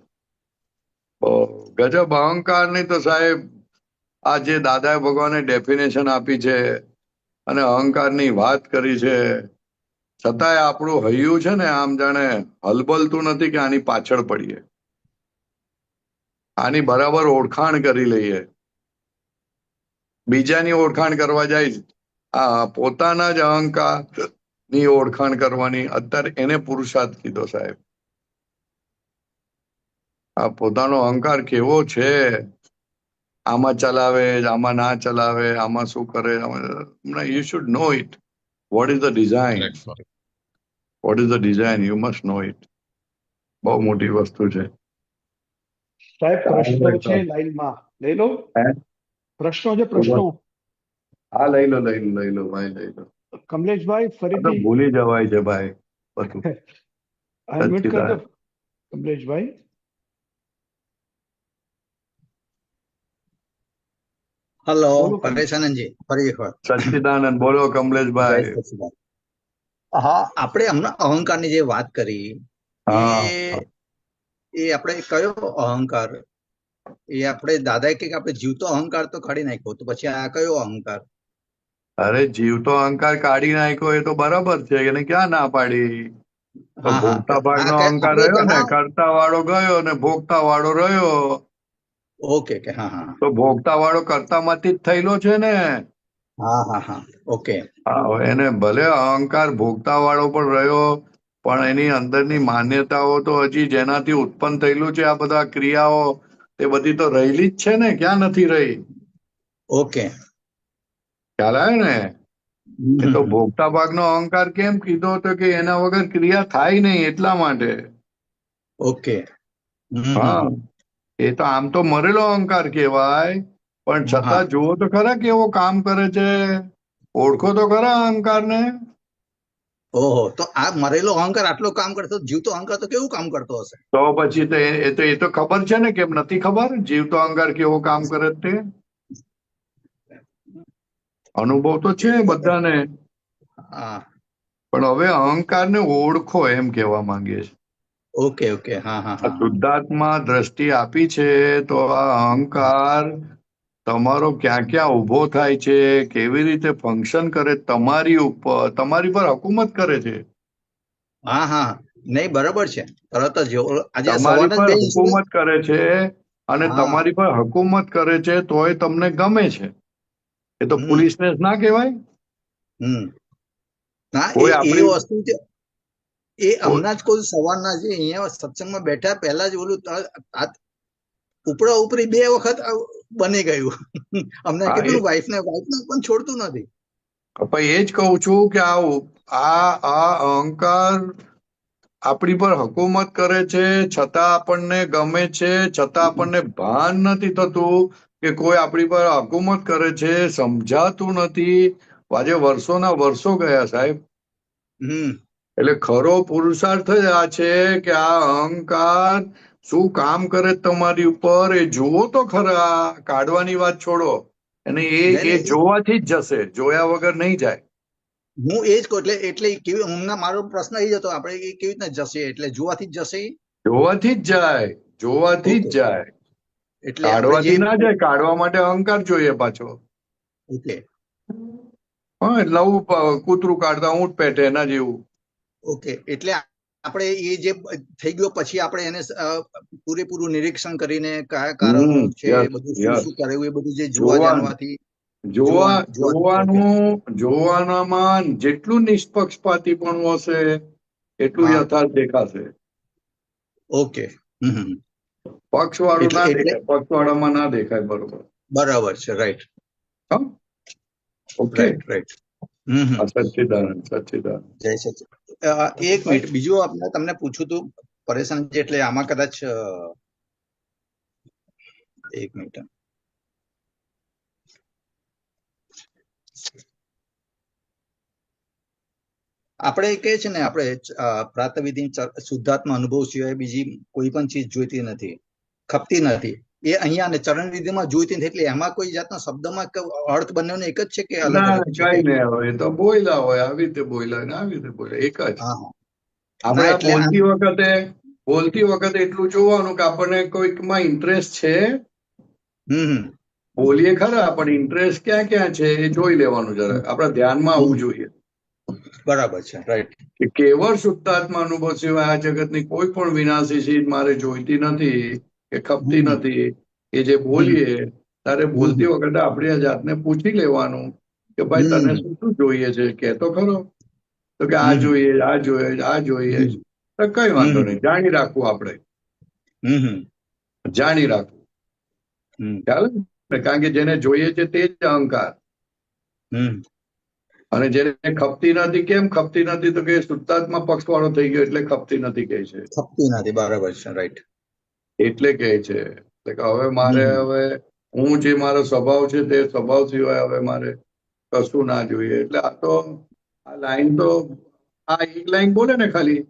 ગજબ અહંકારની તો સાહેબ આ જે દાદાએ ભગવાને ડેફિનેશન આપી છે અને અહંકારની વાત કરી છે, છતાંય આપણું હૈયું છે ને આમ જાણે હલબલતું નથી કે આની પાછળ પડીએ, આની બરાબર ઓળખાણ કરી લઈએ. બીજાની ઓળખાણ કરવા જાય, આ પોતાના જ અહંકાર ની ઓળખાણ કરવાની, અત્યારે એને પુરુષાર્થ કીધો સાહેબ. આ પોતાનો અહંકાર કેવો છે, આમાં ચલાવે, આમાં ના ચલાવે, આમાં શું કરે, you should know it. What is the design? What is the design? You must know it. બહુ મોટી વસ્તુ છે. સાહેબ પ્રશ્નો છે લાઈનમાં, લઈ લો. પ્રશ્નો છે, પ્રશ્નો. હા લઈ લો ભાઈ, લઈ લો. કમલેશભાઈ આ તો ફરીથી ભૂલી જવાય છે ભાઈ બધું. અનમ્યુટ કરી દો સચ્ચિદાનંદ. કમલેશભાઈ. હલો બોલો પરેશાનંદજી, ફરી એકવાર સચ્ચિદાનંદ બોલો જય કમલેશભાઈ. સચિદાનંદ. હા, આપણે હમણાં અહંકારની જે વાત કરી હા એ આપણે કયો અહંકાર? એ આપણે દાદાએ કે આપણે જીવતો અહંકાર તો કાઢી નાખ્યો, તો પછી આ કયો અહંકાર? અરે જીવતો અહંકાર કાઢી નાખ્યો એ તો બરાબર છે, એને ક્યાં ના પાડી. તો હા હા ભોગતા ભાગનો હા અહંકાર આપણે રહ્યો ને, હા કરતા વાળો ગયો ને ભોગતા વાળો રહ્યો. ઓકે કે હા હા તો ભોગતા વાળો કરતા માંથી જ થયેલો છે ને. હા હા હા ઓકે. એને ભલે અહંકાર ભોગતા વાળો પણ રહ્યો, પણ એની અંદરની માન્યતાઓ તો હજી જેનાથી ઉત્પન્ન થયેલું છે, આ બધા ક્રિયાઓ તે બધી તો રહેલી જ છે ને, ક્યાં નથી રહી? ઓકે. ખ્યાલ આવે ને? એ તો ભોગતા ભાગનો અહંકાર કેમ કીધો હતો કે એના વગર ક્રિયા થાય નહીં એટલા માટે. ઓકે. હા, એ તો આમ તો મરેલો અહંકાર કહેવાય, પણ હા છતાં જુઓ તો ખરા કેવો કામ કરે છે. ઓળખો તો ખરા અહંકારને. ઓહો, તો આ મરેલો અહંકાર આટલો કામ કરતો, જીવતો અહંકાર તો કેવું કામ કરતો હશે? તો પછી તો એ તો ખબર છે ને, કેમ નથી ખબર? જીવતો અહંકાર કેવો કામ કરે તે અનુભવ તો છે બધાને. હા પણ હવે અહંકારને ઓળખો એમ કહેવા માંગીએ છીએ. ઓકે ઓકે હા હા આ હા શુદ્ધાત્મા દ્રષ્ટિ આપી છે, તો આ અહંકાર તમારો ક્યાં ક્યાં ઉભો થાય છે, કેવી રીતે ફંક્શન કરે તમારી ઉપર, તમારી પર હુકુમત કરે છે. હા હા નહીં બરાબર છે. તરત જ આજે તમારી સવારના જ પર બે ઇન્સિડન્ટ. હુકુમત કરે છે, અને હા તમારી પર હુકુમત કરે છે તોય તમને ગમે છે. એ તો હમ ફુલિશનેસ ના કહેવાય? હમ ના કોઈ એ આપણી વસ્તુ છે. એ હમણાં જ કોઈ સવારના જે અહીંયા સત્સંગમાં બેઠા પહેલા જ ઓલું ઉપરા ઉપરી 2 વખત બની ગયું. અમને હા કીધું વાઈફને પણ છોડતું નથી. એ જ કહું છું કે આ અહંકાર આપણી પર હુકુમત કરે છે, છતાં આપણને ગમે છે, છતાં આપણને ભાન નથી થતું કે કોઈ આપણી પર હુકુમત કરે છે, સમજાતું નથી. આજે વર્ષોના વર્ષો ગયા સાહેબ. હમ એટલે ખરો પુરુષાર્થ જ આ છે કે આ અહંકાર શું કામ કરે તમારી ઉપર એ જુઓ તો ખરા. કાઢવાની વાત છોડો, અને એ નહીં જોવાથી જ જશે, જોયા વગર નહીં જાય. હું એ જ કહું એટલે કેવી હમણાં મારો પ્રશ્ન એ જ હતો, આપણે એ કેવી રીતના જશે? એટલે જોવાથી જ જશે. જોવાથી જ જાય, જોવાથી જ ઓકે જાય. એટલે આપણે જે કાઢવાથી ના જાય, કાઢવા માટે અહંકાર જોઈએ પાછો. ઓકે હા, નવું કૂતરું કાઢતા ઊંટ પેઠે, એના જેવું. ઓકે એટલે આપણે એ જે થઈ ગયો પછી આપણે એને પૂરેપૂરું નિરીક્ષણ કરીને કયા કારણો છે, યસ બધું શું યસ. શું કરે એ બધું જે જોવા જોવાનું જાણવાથી જોવાનું. જોવાનામાં જેટલું નિષ્પક્ષપાતી પણ હશે એટલું હા યથાર્થ દેખાશે. ઓકે પક્ષ વાળું એટલે ના એટલે દેખાય, પક્ષ વાળામાં ના દેખાય. બરોબર. બરાબર છે. રાઈટ હા, okay. Right right. Sachchidanand, Sachchidanand. જય સચિન. એક મિનિટ, બીજું આપણે તમને પૂછ્યું હતું પરેશાન, એટલે આમાં કદાચ એક મિનિટ. આપણે કહે છે ને, આપણે પ્રાતવિધિ શુદ્ધાત્મા અનુભવ સિવાય બીજી કોઈ પણ ચીજ જોઈતી નથી, ખપતી નથી. એ અહીંયા ને ચરણ વિધિમાં જોઈતી નથી. એટલે એમાં કોઈ જાતનો શબ્દમાં અર્થ બંનેનો એક જ છે કે અલગ ના, અલગ છે? કઈ નહીં. હવે એ તો બોયલા હોય, આવી રીતે બોયલા ને આવી રીતે બોયલા, એક જ. હા હા ના આપણે આ એટલે બોલતી વખતે બોલતી વખતે એટલું જોવાનું કે આપણને કોઈકમાં ઇન્ટરેસ્ટ છે. હમ બોલીએ ખરા પણ ઇન્ટરેસ્ટ ક્યાં ક્યાં છે એ જોઈ લેવાનું જરા, આપણા ધ્યાનમાં આવવું જોઈએ બરાબર છે, રાઈટ. કે કેવળ શુદ્ધાત્મા અનુભવ સિવાય આ જગતની કોઈ પણ વિનાશી ચીજ મારે જોઈતી નથી કે ખપતી નથી. એ જે બોલીએ તારે બોલતી વખતે આપણે આ જાતને પૂછી લેવાનું કે ભાઈ તને શું શું જોઈએ છે, કહેતો ખરો. તો કે આ જોઈએ, આ જોઈએ, આ જોઈએ. તો કઈ વાંધો નહીં, જાણી રાખવું આપણે, જાણી રાખવું. ખ્યાલ ને? કારણ કે જેને જોઈએ છે તે જ અહંકાર. અને જેને ખપતી નથી, કેમ ખપતી નથી? તો કે શુદ્ધાત્મા પક્ષવાળો થઈ ગયો એટલે ખપતી નથી કહે છે. ખપતી નથી, બરાબર છે, રાઈટ. એટલે કહે છે કે હવે મારે, હવે હું જે મારો સ્વભાવ છે તે સ્વભાવ સિવાય હવે મારે કશું ના જોઈએ. એટલે આ તો આ લાઈન તો આ એક લાઈન બોલે ને ખાલી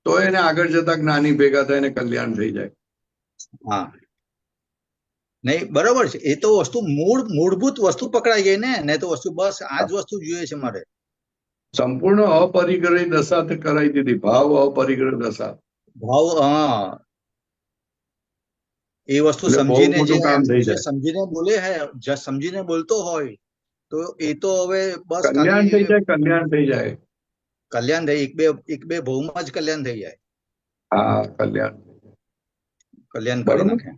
તો એને આગળ જતા જ્ઞાની ભેગા થાય ને કલ્યાણ થઈ જાય. હા, નહીં બરાબર છે. એ તો વસ્તુ મૂળભૂત વસ્તુ પકડાઈ ગઈ ને તો વસ્તુ બસ આ જ વસ્તુ જોઈએ છે મારે. સંપૂર્ણ અપરિગ્રહી દશા તે કરાવી દીધી, ભાવ અપરિગ્રહ દશા. ભાવ, હા, એ વસ્તુ એટલે બહુ સમજીને મોટું કામ થઈ જે જાય. સમજીને બોલે હે, જે સમજીને બોલતો હોય તો એ તો હવે બસ કલ્યાણ થઈ ખાલી જાય, કલ્યાણ થઈ જાય. કલ્યાણ થાય, એક બે ભાવમાં જ કલ્યાણ થઈ જાય, હા, કલ્યાણ. કલ્યાણ કરી બરોબર. નાખે.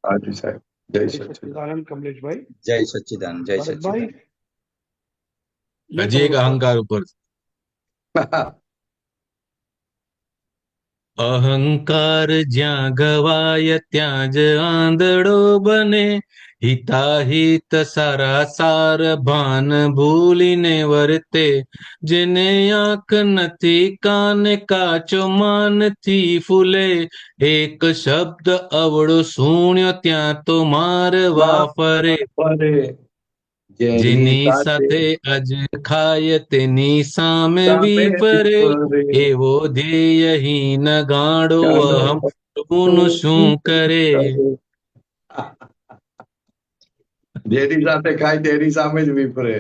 હાજી સાહેબ, જય જય સચિદાનંદ. સચ્ચિદાનંદ કમલેશભાઈ. જય સચ્ચિદાનંદ, જય ભરતભાઈ, સચ્ચિદાનંદ. હજી એક અહંકાર ઉપર. અહંકાર જ્યાં ગવાય ત્યાં જ આંધળો બને, હિતાહિત સારા સાર ભાન ભૂલીને વર્તે, જેને આંખ નથી કાને કાચો માનથી ફૂલે, એક શબ્દ અવળો શૂન્ય ત્યાં તો મારવા ફરે, જેની સાથે અજ ખાય તેની સામે વિપરે, એવો ધ્યેયહીન ગાડો અહમ શું કરે. જેની સાથે ખાય તેની સામે જ વિફરે.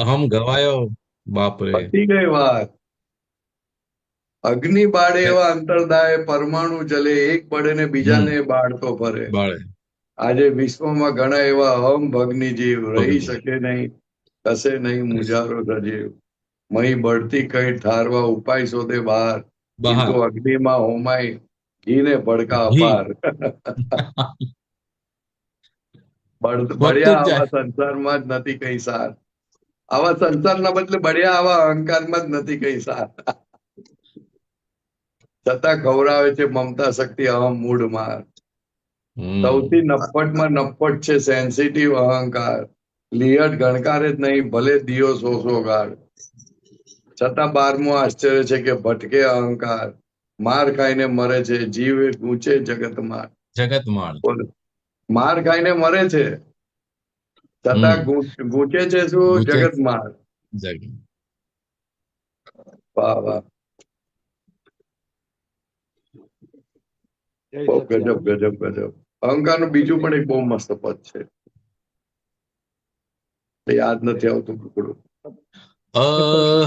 અહમ ગવાયો, બાપરે. પતી ગઈ વાત. અગ્નિ બાળે એવા અંતરદાય પરમાણુ જલે, એક બળે ને બીજાને બાળતો ફરે. બાળે આજે વિશ્વમાં ઘણા એવા અહમ ભગ્નિ જીવ, રહી શકે નહીં, કશે નહીં મુજારો સજીવ. મહી બળતી કઈ ઠારવા ઉપાય શોધે બહાર, બહાર કિંતુ અગ્નિમાં હોમાય ઘીને ભડકા ઘી. અપાર. વધતું બળ્યા જ આવા જાય. સંસારમાં જ નથી કઈ સાર. આવા સંસારના બદલે બળ્યા આવા અહંકારમાં જ નથી કઈ સાર. છતાં ખવડાવે છે મમતા શક્તિ અહમ મૂળ માર. સૌથી નફ્ફટમાં નફ્ફટ છે સેન્સિટિવ અહંકાર, લિયટ ગણકારે જ નહીં ભલે દિયો સો ગાળ. છતાં 12મું આશ્ચર્ય છે કે ભટકે અહંકાર, માર ખાઈને મરે છે જીવ ગૂંચે જગતમાં. જગતમાળ. માર ખાઈને મરે છે છતાં ગૂંચે છે શું? જગતમાં. વાહ વાહ, જય બહુ સચ્ચિદાનંદ. ગજબ ગજબ ગજબ. અહંકારનું બીજું પણ એક બહુ મસ્ત પદ છે, તે યાદ નથી આવતું ટુકડું.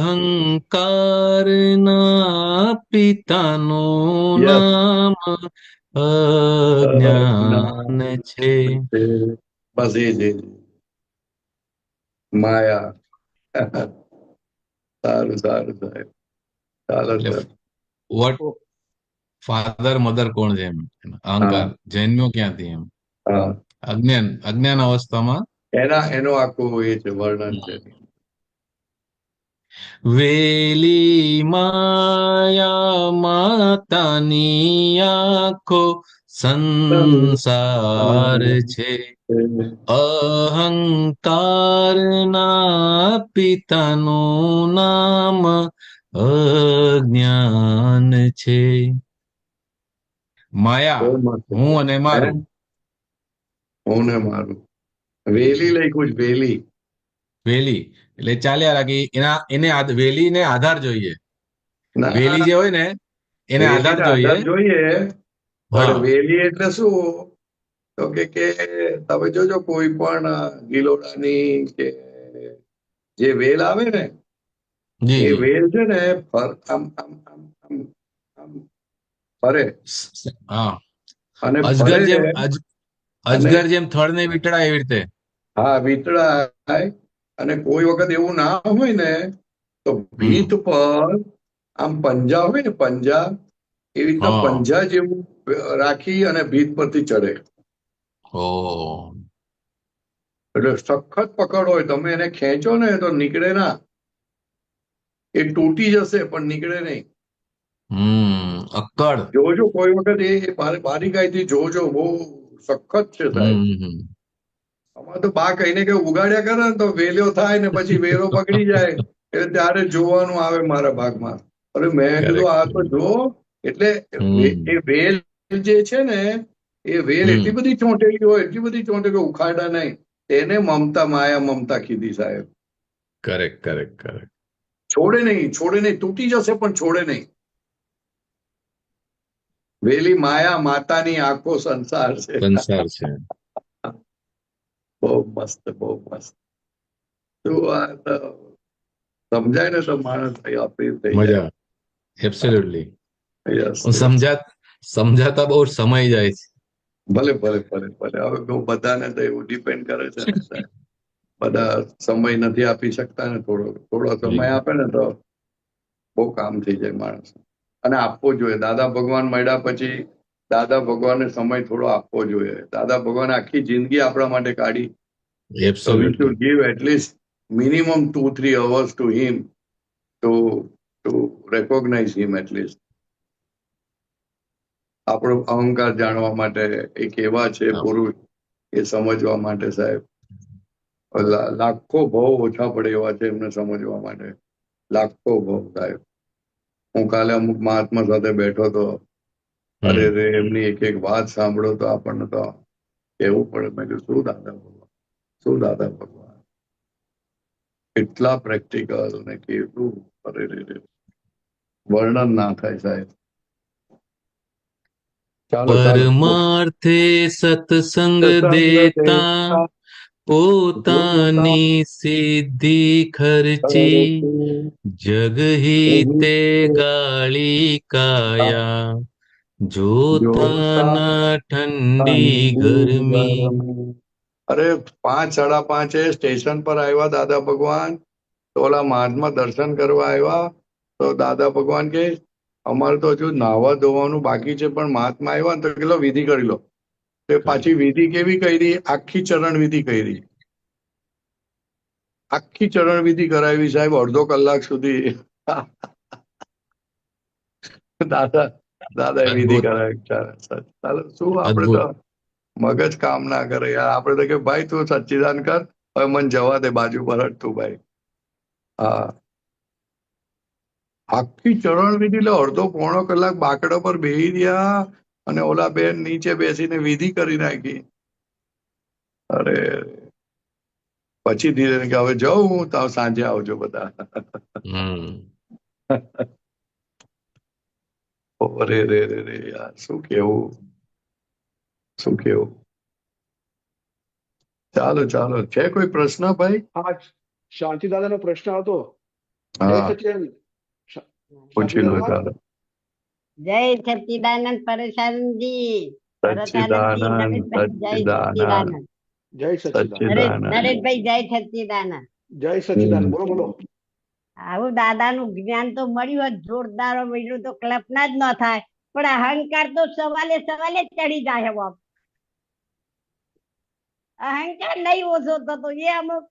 અહંકાર ના પિતાનું યસ, નામ અજ્ઞાન છે. બસ એ જ માયા. સારું સારું સાહેબ, ચાલો સર. વોટ ફાધર મધર કોણ છે એમ, અહંકાર જન્મ્યો ક્યાંથી એમ. હા, અજ્ઞાન અવસ્થામાં એનો આખું એ છે, વર્ણન છે. વેલી માયા માતાની આખો સંસાર છે, અહંકાર ના પિતાનું નામ અજ્ઞાન છે. માયા હું અને મારું. હું ને મારું. વેલી લખ્યું છે, વેલી. વેલી એટલે ચાલ્યા રાખી, એને વેલીને આધાર જોઈએ. વેલી જે હોય ને એને આધાર જોઈએ. પણ વેલી એટલે શું? તો કે તમે જોજો કોઈ પણ ગિલોડાની કે જે વેલ આવે ને જી એ જી વેલ છે ને આમ આમ આમ આમ આમ ફરે હા અને અજગર જેમ ફરે અને અજગર જેમ થડ ને વીંટળાય એવી રીતે. હા વીંટળાય. અને કોઈ વખત એવું ના હોય ને તો ભીત પર આમ પંજા હોય ને પંજા એવી રીતના હા પંજા જેવું રાખી અને ભીત પરથી ચડે. ઓ એટલે સખત પકડ હોય, તમે એને ખેંચો ને તો નીકળે ના. એ તૂટી જશે પણ નીકળે નહીં. અક્કડ. જોજો કોઈ વખત એ બારીકાઈથી જોજો, બહુ સખત છે સાહેબ. હમ અમારે તો બા કહીને કે ઉગાડ્યા કરે ને તો વેલ્યો થાય ને પછી વેલો પકડી જાય એટલે ત્યારે જોવાનું આવે મારા ભાગમાં. અરે મેં કીધું આ તો જો. એટલે હમ એ વેલ જે છે ને એ વેલ હમ એટલી બધી ચોંટેલી હોય, એટલી બધી ચોંટેલી ઉખાડા નહીં. તેને મમતા માયા મમતા કીધી સાહેબ. Correct correct correct. છોડે નહીં, છોડે નહીં, તૂટી જશે પણ છોડે નહીં. વેલી માયા માતાની આખો સંસાર છે. સંસાર છે. બહુ મસ્ત, બહુ મસ્ત. શું વાત. સમજાય ને તો માણસ અપીલ થઈ જાય. મજા. એબ્સોલ્યુટલી. યસ સમજાતા બહુ સમય જાય છે. ભલે ભલે ભલે ભલે. હવે બહુ બધાને તો એવું ડિપેન્ડ કરે છે ને સાહેબ. બધા સમય નથી આપી શકતા ને, થોડો સમય આપે ને તો બહુ કામ થઈ જાય માણસ. અને આપવો જોઈએ. દાદા ભગવાન મળ્યા પછી દાદા ભગવાનને સમય થોડો આપવો જોઈએ. દાદા ભગવાન આખી જિંદગી આપણા માટે કાઢી. So we absolutely. should give at least minimum 2-3 hours to him to recognize him at least. આપણો અહંકાર જાણવા માટે, એ કેવા છે પુરુષ એ સમજવા માટે સાહેબ. લાખો ભાવ ઓછા પડે એવા છે એમને સમજવા માટે. લાખો ભાવ સાહેબ. હું કાલે અમુક મહાત્મા સાથે બેઠો હતો. અરે રે, એમની એક એક વાત સાંભળો તો આપણને તો કહેવું પડે. મેં કીધું શું દાદા ભગવાન, શું દાદા ભગવાન. એટલા પ્રેક્ટિકલ ને કેવું. અરે રે, વર્ણન ના થાય સાહેબ. ચાલો પરમાર્થે સત્સંગ દેતા પોતાની સિદ્ધિ ખર્ચી જગહિતે ગાળી કાયા જોતાના ઠંડી ગરમી. અરે 5-5:30 સ્ટેશન પર આવ્યા દાદા ભગવાન. તો ઓલા મહાત્મા દર્શન કરવા આવ્યા તો દાદા ભગવાન કે અમારે તો હજુ નાવા ધોવાનું બાકી છે, પણ મહાત્મા આવ્યા તો કેટલો વિધિ કરી લો. તો પાછી વિધિ કેવી કરી? આખી ચરણ વિધિ કરી. આખી ચરણ વિધિ કરાવી સાહેબ, અડધો કલાક સુધી. દાદા વિધિ કરાવી. ચાલો શું આપડે તો મગજ કામ ના કરે યાર. આપડે તો કે ભાઈ તું સચ્ચિદાન કર, હવે મને જવા દે બાજુ પર હટતું ભાઈ. હા, આખી ચરણ વિધિ એટલે અડધો પોણો કલાક બાકડા પર બેસી રહ્યા અને ઓલા બેન નીચે બેસીને વિધિ કરી નાખી. અરે પછી ધીરે કે હવે જવું તો સાંજે આવજો બધા. અરે રે રે રે યાર, શું કેવું, શું કેવું. ચાલો ચાલો, છે કોઈ પ્રશ્ન ભાઈ? હા, શાંતિ દાદાનો પ્રશ્ન હતો. જય હા, સચ્ચિદાનંદ. પૂછી લો. ચાલો. જય સચ્ચિદાનંદ પરેશાનંદજી. સચ્ચિદાનંદ સચ્ચિદાનંદ જય સચ્ચિદાનંદ. નરેશભાઈ જય સચ્ચિદાનંદ. જય સચ્ચિદાનંદ. બોલો બોલો. આવું દાદાનું જ્ઞાન તો મળ્યું હોત જોરદાર મળ્યું તો કલ્પના જ ન થાય. પણ અહંકાર તો સવાલે સવાલે જ ચડી જાય. અહંકાર નહીં ઓછો થતો એ અમુક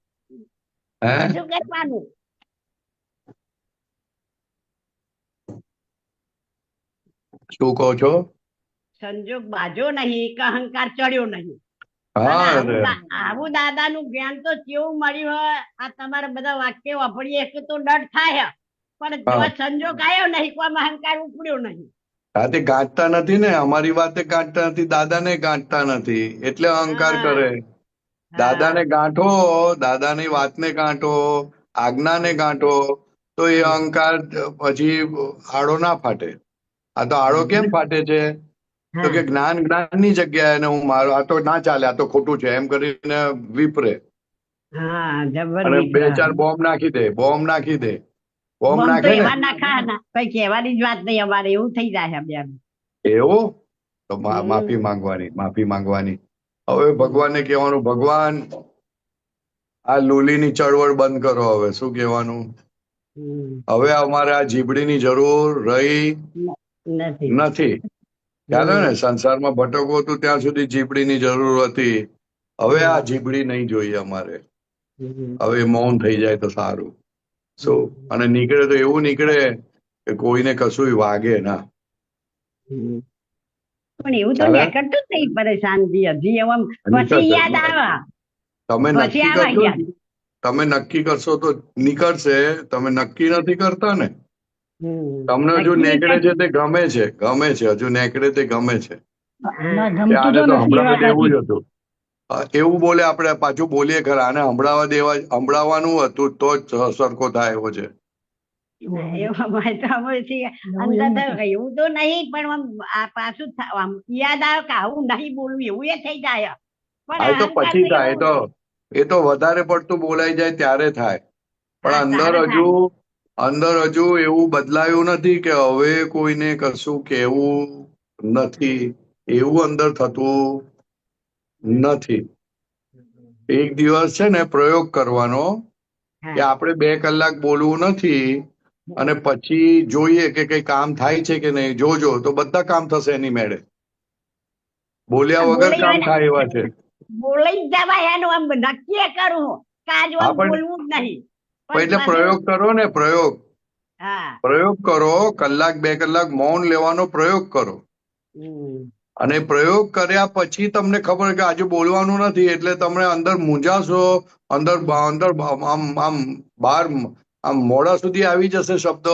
શું કરવાનું. શું કહો છો? સંજોગ બાજો નહીં કે અહંકાર ચડ્યો નહીં. હા, આવું દાદાનું જ્ઞાન તો કેવું મળ્યું હોય. આ તમારા બધા વાક્ય વાપરીએ તો ડર થાય, પણ જો સંજોગ આવ્યો નહીં, કોઈ અહંકાર ઉપડ્યો નહીં. તે ગાંઠતા નથી ને, અમારી વાતે ગાંઠતા નથી, દાદાને ગાંઠતા નથી એટલે અહંકાર કરે. દાદાને ગાંઠો, દાદાની વાતને ગાંઠો, આજ્ઞાને ગાંઠો તો એ અહંકાર પછી આડો ના ફાટે. આ તો આડો કેમ ફાટે છે? તો કે જ્ઞાનની જગ્યાએ હું મારું આ તો ના ચાલે, આ તો ખોટું છે એમ કરીને વિપરે. હા જબર અને બે નીકળે. ચાર બોમ્બ નાખી દે, બોમ્બ નાખી દે. બોમ્બ બોમ્બ તો નાખે ને એવા નાખા ને કઈ કહેવાની જ વાત નહીં, અમારે એવું થઈ જાય બેન. એવું તો હમ. માફી માંગવાની, માફી માંગવાની. હવે ભગવાનને કહેવાનું, ભગવાન આ લોલીની ચળવળ બંધ કરો. હવે શું કહેવાનું? હમ. હવે અમારે આ જીબડીની જરૂર રહી નથી. નથી. ખ્યાલ હોય ને, સંસારમાં ભટકવું હતું ત્યાં સુધી જીબડીની જરૂર હતી. હવે આ જીબડી નહીં જોઈએ અમારે. હવે મૌન થઈ જાય તો સારું. શું? અને નીકળે તો એવું નીકળે કે કોઈને કશું વાગે ના. પણ એવું તો ખ્યાલ હે? નીકળતું જ નહીં પરેશાનથી હજી એમ પછી નીકળશે. યાદ આવે. તમે પછી નક્કી આવે કરશો, યાદ. તમે નક્કી કરશો તો નીકળશે. તમે નક્કી નથી કરતા ને. તમને હજુ નેકડે છે તે ગમે છે, ગમે છે, હજુ નેકડે તે ગમે છે. કે આને તો હમણાં એવું જ હતું. એવું બોલે, આપણે પાછું બોલીએ ખરા, આને હંભળાવા દેવા, હંભળાવાનું હતું તો જ સરખો થાય એવો છે. એવું અમારે તો હમણાંથી અંદર તો એવું તો નહીં, પણ આમ આ પાછું આમ યાદ આવે કે આવું નહીં બોલવું, એવું એ થઈ જાય. પણ આ તો અહંકાર પછી થાય, એવું એ તો વધારે પડતું બોલાઈ જાય ત્યારે થાય. પણ હા, અંદર તારે હજુ, થાય. અંદર હજુ એવું બદલાયું નથી કે હવે કોઈને કશું કહેવું નથી. એવું અંદર થતું નથી. એક દિવસ છે ને પ્રયોગ કરવાનો કે હા. આપણે 2 કલાક બોલવું નથી, અને પછી જોઈએ કે કઈ કામ થાય છે કે નહીં. જોજો તો બધા કામ થશે એની મેળે. બોલ્યા વગર બોલી કામ થાય એવા છે. બોલી જ જવાય એનું આમ નક્કી કરું કે આજ હા, આમ બોલવું જ નહીં. પણ એટલે પાછું પ્રયોગ કરો ને, પ્રયોગ હા. પ્રયોગ કરો. કલાક 2 કલાક મૌન લેવાનો પ્રયોગ કરો. હમ. અને પ્રયોગ કર્યા પછી તમને ખબર કે આજે બોલવાનું નથી, એટલે તમે અંદર મૂંઝાશો. અંદર અંદર આમ આમ બહાર આમ મોડા સુધી આવી જશે શબ્દ,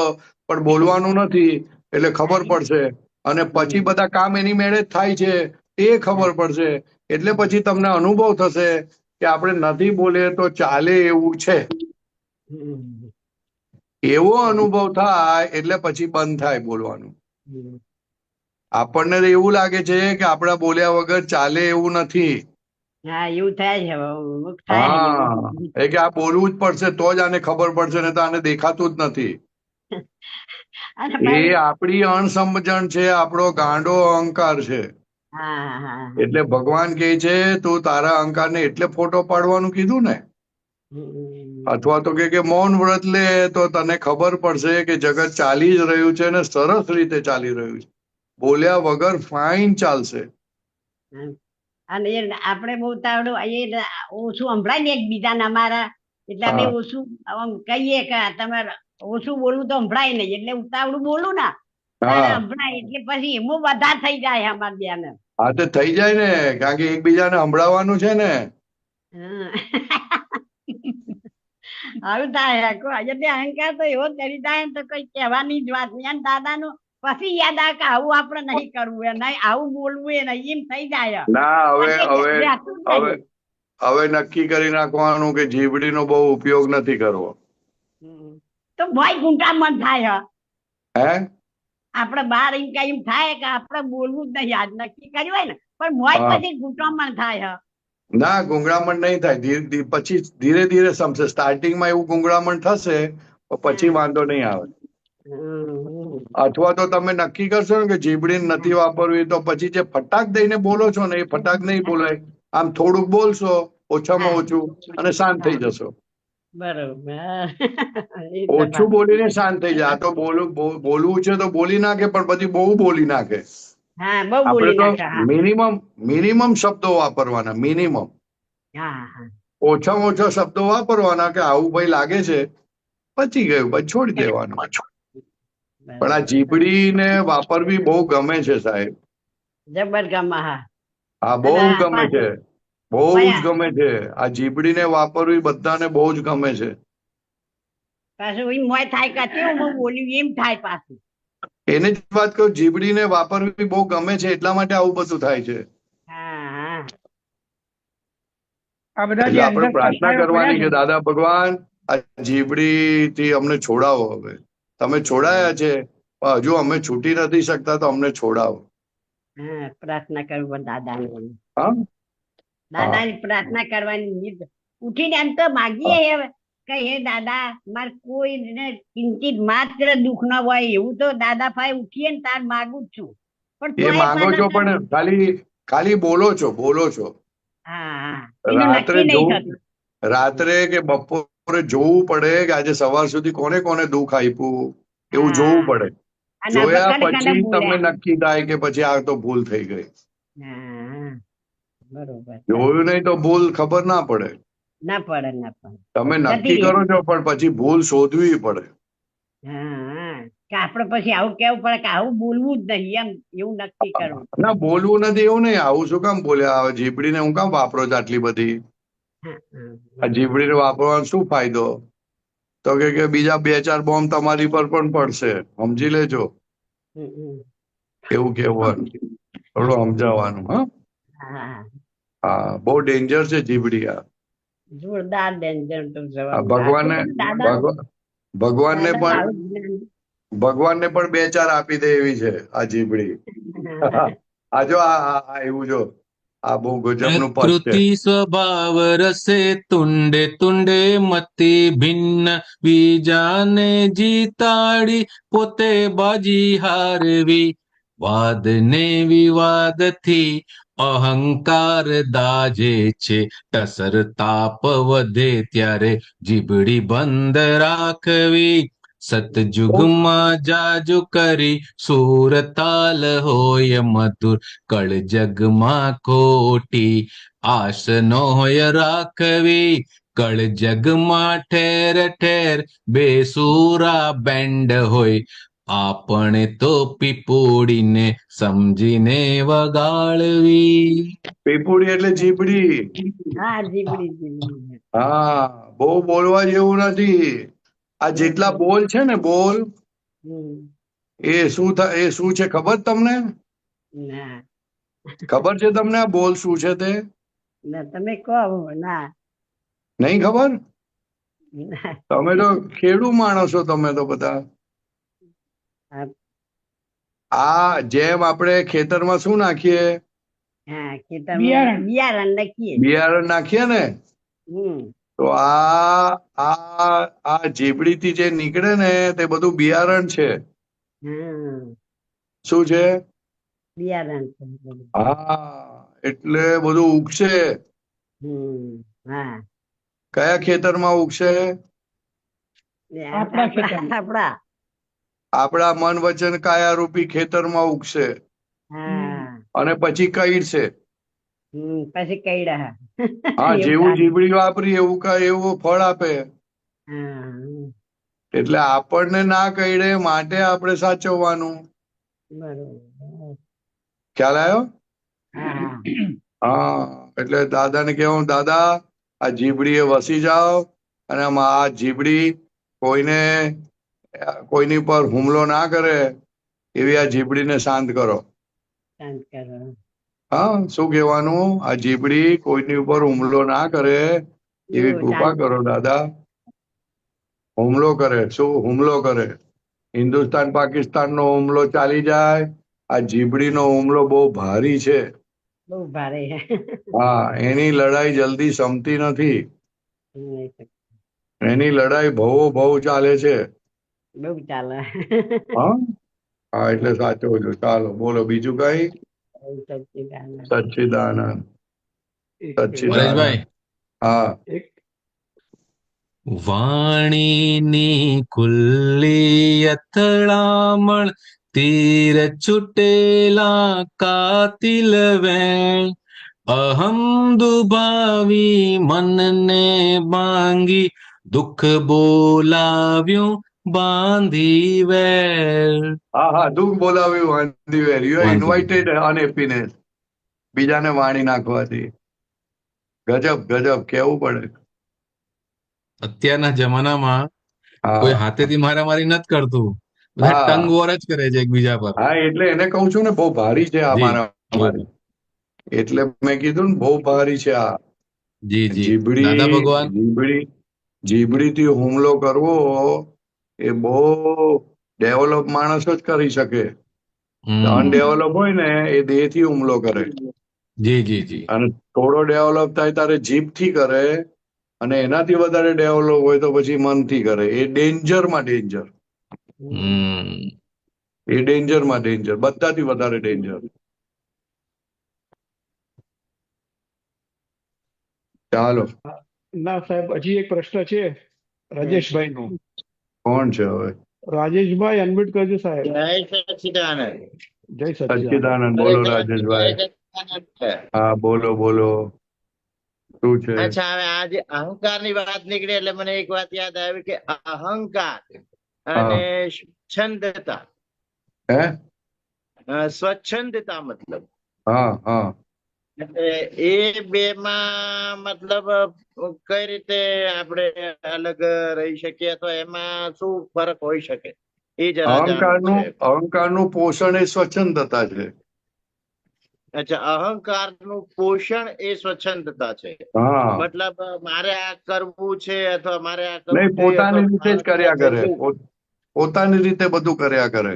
પણ બોલવાનું નથી એટલે ખબર પડશે. અને પછી બધા કામ એની મેળે જ થાય છે એ ખબર પડશે. એટલે પછી તમને અનુભવ થશે કે આપણે નથી બોલીએ તો ચાલે એવું છે. એવો અનુભવ થાય એટલે પછી બંધ થાય બોલવાનું. આપણને તો એવું લાગે છે કે આપણા બોલ્યા વગર ચાલે એવું નથી. હા એવું થાય છે, અમુક થાય છે એવું. હા, એ કે આ બોલવું જ પડશે તો જ આને ખબર પડશે, ને તો આને દેખાતું જ નથી. અને એ પાછું આપણી અણસમજણ છે, આપણો ગાંડો અહંકાર છે. હા હા એટલે ભગવાન કહે છે તું તારા અહંકારને એટલે ફોટો પાડવાનું કીધું ને. અથવા તો કે મૌન વ્રત લે તો તને ખબર પડશે કે જગત ચાલી જ રહ્યું છે ને સરસ રીતે ચાલી રહ્યું છે. બોલ્યા વગર ફાઇન ચાલશે. અને એ આપણે બહુ તાવડું એ ઓછું સંભળાય ને એકબીજાને અમારા, એટલે અમે હા. ઓછું આમ કહીએ કે તમારે ઓછું બોલવું તો સંભળાય નહીં, એટલે ઉતાવળું બોલું ને તારે હા, સંભળાય, એટલે પછી એમાં બધા થઈ જાય અમાર બેન. આ તો થઈ જાય ને, કારણ કે એકબીજાને સંભળાવવાનું છે ને. આવું થાય એટલે અહંકાર તો એવો કરી જાય ને તો કઈ કહેવાની જ વાત નહીં. અને દાદાનું પછી યાદ આવે કે આવું આપણે નહીં કરવું, એ નહીં આવું બોલવું, એ નહીં, એમ થઈ જાય. ના, હવે પછી હવે રહેતું જ હવે નહીં. હવે નક્કી કરી નાખવાનું કે જીભડીનો બહુ ઉપયોગ નથી કરવો. તો ભય ગુંટા મન થાય. હે? આપણે બહાર એમ કઈ એમ થાય કે આપણે બોલવું જ નહીં, આજ નક્કી કર્યું હોય ને, પણ ભય હા. પછી ગુંટામણ થાય. ના, ગુંગળામણ નહીં થાય. પછી ધીરે ધીરે સમજશે. સ્ટાર્ટિંગમાં એવું ગુંગળામણ થશે, પણ પછી વાંધો નહીં આવે. અથવા તો તમે નક્કી કરશો ને કે જીભડી નથી વાપરવી, તો પછી જે ફટાક દઈને બોલો છો ને એ ફટાક નહીં બોલાય. આમ થોડુંક બોલશો, ઓછામાં ઓછું, અને શાંત થઈ જશો. બરોબર. ઓછું બોલીને શાંત થઈ જાય. આ તો બોલવું છે તો બોલી નાખે, પણ પછી બહુ બોલી નાખે. હા બહુ આપણે બોલી તો નાખે. હા મિનિમમ શબ્દો વાપરવાના, મિનિમમ. હા હા. ઓછામાં ઓછા શબ્દો વાપરવાના કે આવું ભાઈ લાગે છે, પચી ગયું, પછી છોડી દેવાનું. પણ આ જીભડીને વાપરવી બહુ ગમે છે સાહેબ. જબર ગમે. હા હા, બહુ અને ગમે છે, બહુ જ પાછું ગમે છે. આ જીભડીને વાપરવી બધાને બહુ જ ગમે છે. એમ મોય થાય કે કેવું હું બોલ્યું એમ થાય પાછું. એને જ વાત કહું, જીભડીને વાપરવી બહુ ગમે છે, એટલા માટે આવું બધું થાય છે. હા એટલે આપણે પ્રાર્થના કરવાની કે દાદા ભગવાન આ જીભડી થી અમને છોડાવો. હવે તમે છોડાયા છે, પણ હજુ અમે છૂટી નથી શકતા, તો અમને છોડાવો. હા પ્રાર્થના કરવું દાદાને. હા, દાદાની પ્રાર્થના કરવાની ઉઠીને એમ તો માગીએ હવે કે હે દાદા માર કોઈને કિંચિત માત્ર દુઃખ ન હોય એવું તો દાદા ભાઈ ઉઠીએ ને તાર માગું જ છું પણ એ તોય માંગો છો પાછા પણ ખાલી ખાલી બોલો છો. હા હા એનું રાત્રે નક્કી નહીં જોવું થતું. રાત્રે કે બપોરે જોવું પડે કે આજે સવાર સુધી કોને કોને દુઃખ આપ્યું એવું જોવું હા પડે. અને આપણે જોયા કને કને પછી તમે બોલ્યા. નક્કી થાય કે પછી આ તો ભૂલ થઈ ગઈ. હા બરોબર જોયું નહીં તો ભૂલ ખબર ના પડે. ના પડે ના પડે તમે જતી નક્કી રહે. કરો છો પણ પછી ભૂલ શોધવી પડે. હા કે આપણે પછી આવું કેવું પડે કે આવું બોલવું જ નહીં એમ એવું નક્કી કરવું. ના બોલવું નથી એવું નહીં. આવું શું કામ બોલ્યા? હવે જીભડીને હું કામ વાપરો છો આટલી બધી? હા, હા, આ બરોબર. જીભડીને વાપરવાનો શું ફાયદો? તો કે બીજા 2-4 બોમ્બ તમારી પર પણ પડશે, સમજી લેજો. હમ, હમ. એવું કહેવાનું, થોડું સમજાવવાનું. હા હા હા, બહુ ડેન્જર છે જીભડી. જોરદાર ડેન્જર તો આ જવાબ ભગવાનને દાદા ભગવાનને દાદા પણ આવું જ્ઞાન. ભગવાનને પણ 2-4 આપી દે એવી છે આ જીભડી. આ જો આ એવું જો, આ બહુ ગજબનું પદ છે. પ્રકૃતિ સ્વભાવ રસે તુંડે તુંડે મતિ ભિન્ન બીજાને જીતાડી પોતે બાજી હારવી વાદ ને વિવાદથી અહંકાર દાજે છે ટસર તાપ વધે ત્યારે જીભડી બંધ રાખવી સતયુગમાં જાજુ કરી સુરતાલ હોય મધુર કળ જગમાં ખોટી આશ નો હોય રાખવી કળ જગમાં ઠેર ઠેર બેસુરા બેન્ડ હોય આપણે તો પીપોડીને સમજીને વગાડવી. પીપુડી એટલે જીભડી. હા જીબડી. હા, બહુ બોલવા જેવું નથી. આ જેટલા બોલ છે ને બોલ, હમ. એ શું છે ખબર તમને? ના ખબર છે તમને આ બોલ શું છે તે? ના તમે કહો ના નહીં ખબર? ના. તમે તો ખેડૂ માણસો તમે તો બધા. હા જેમ આપણે ખેતરમાં શું નાખીએ? ખેતરમાં બિયારણ નાખીએ. બિયારણ નાખીએ ને, હમ તો આ જીભડીથી જે નીકળે ને તે બધું બિયારણ છે. હા શું છે? બિયારણ. હા, એટલે બધું ઉગશે. હમ હા કયા ખેતરમાં ઉગશે? આપણા. આપણા મન વચન કાયા રૂપી ખેતરમાં ઉગશે હા અને પછી કઈડશે. પછી કઈડા. હા, એવું જેવું થાય. જીભડી વાપરી એવું ફળ આપે. હા એટલે આપણને ના કઈડે માટે આપણે સાચવવાનું. બરોબર. ખ્યાલ આવ્યો? હા હા, એટલે દાદાને કહેવાનું, દાદા આ જીભડીએ વસી જાઓ અને આ જીભડી કોઈની પર હુમલો ના કરે એવી આ જીભડીને શાંત કરો. શાંત કરો. હા, શું કહેવાનું? આ જીભડી કોઈની ઉપર હુમલો ના કરે એવી કૃપા કરો દાદા. હુમલો કરે, શું હુમલો કરે? હિન્દુસ્તાન પાકિસ્તાનનો હુમલો ચાલી જાય, આ જીભડીનો હુમલો બહુ ભારી છે. બહુ ભારે. હા, એની લડાઈ જલ્દી સમતી નથી. એની લડાઈ બહુ ચાલે છે. બહુ ચાલે. હા હા, એટલે સાચું છું. ચાલો બોલો બીજું કઈ? સચ્ચિદાનંદ સચ્ચિદાનંદ. પરેશભાઈ, હા, વાણીની ખુલ્લી અથડામણ તીર છૂટેલા કાતિલ વેણ અહમ દુભાવી મનને બાંગી દુઃખ બોલાવ્યું બાંધી વેર. હા, દુઃખ બોલાવ્યું વાંધી વેર. યુ આર વાંધી ઇન્વાઇટેડ અનહેપીનેસ. બીજાને વાણી નાખવાથી ગજબ કેવું પડે. અત્યારના જમાનામાં કોઈ હા હાથેથી મારામારી નથી કરતું, બધા ટંગ હા વોર જ કરે છે એકબીજા પર. હા, એટલે એને કહું છું ને બહુ ભારી છે આ જી મારી. એટલે મેં કીધું ને બહુ ભારી છે આ જી જી દાદા ભગવાન. જીભડીથી હુમલો કરવો એ બહુ ડેવલપ માણસો જ કરી શકે. અનડેવલપ હોય ને એ દેહથી હુમલો કરે જી જી જી. અને થોડો ડેવલપ થાય તારે જીભથી કરે અને એનાથી વધારે ડેવલપ હોય તો પછી મનથી કરે. એ ડેન્જરમાં ડેન્જર, એ ડેન્જરમાં ડેન્જર, બધાથી વધારે ડેન્જર. ચાલો, ના સાહેબ, હજી એક પ્રશ્ન છે રાજેશભાઈ નો. કોણ છે હવે? રાજેશભાઈ અનમ્યુટ કરજો સાહેબ. જય સચ્ચિદાનંદ. જય સચ્ચિદાનંદ. સચ્ચિદાનંદ બોલો રાજેશભાઈ. જય સચ્ચિદાનંદ છે. હા બોલો બોલો, શું છે? અચ્છા, હવે આજે અહંકારની વાત નીકળી એટલે મને એક વાત યાદ આવી કે અહંકાર અને સ્વચ્છંદતા, હે? સ્વચ્છંદતા મતલબ હા હા. એટલે એ બે માં મતલબ કઈ રીતે આપણે અલગ રહી શકીએ, તો એમાં શું ફરક હોઈ શકે એ જરા જાણવું છે. અહંકારનું પોષણ એ સ્વચ્છંદતા છે. અચ્છા, અહંકારનું પોષણ એ સ્વચ્છંદતા છે. હા, મતલબ મારે આ કરવું છે અથવા મારે આ કરવું નહીં, જોઈએ પોતાની અથવા રીતે જ કર્યા કરે, પોતાની રીતે બધું કર્યા કરે,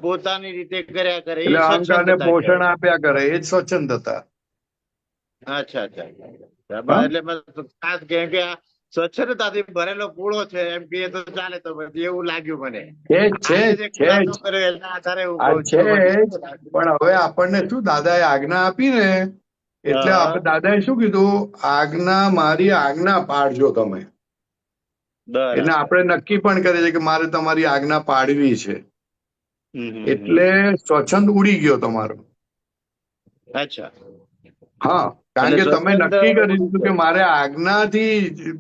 પોતાની રીતે કર્યા કરે એ એટલે અહંકારને સ્વચ્છંદતા પોષણ કહેવાય. આપ્યા કરે, એ જ સ્વચ્છંદતા. અચ્છા અચ્છા. હા? એટલે ખાસ કેમ કે આ સ્વચ્છંદતાથી ભરેલો પૂળો છે એમ કે તો ચાલે, તો પછી એવું લાગ્યું મને. છે આજે જે છે ખુલાસો જ. કર્યો એના આધારે હું આ કહું છે છું. મને જ. એવું લાગ્યું. પણ હવે આપણને શું દાદાએ આજ્ઞા આપી ને, એટલે હા, દાદાએ શું કીધું? મારી આજ્ઞા પાડજો તમે. એટલે બરાબર. આપણે નક્કી પણ કરીએ છીએ કે મારે તમારી આજ્ઞા પાડવી છે. હમ, હમ, એટલે સ્વચ્છંદ ઉડી ગયો તમારો. અચ્છા, હા, કારણ એટલે કે તમે સ્વચ્છંદ નક્કી કરી દીધું કે મારે આજ્ઞાથી જ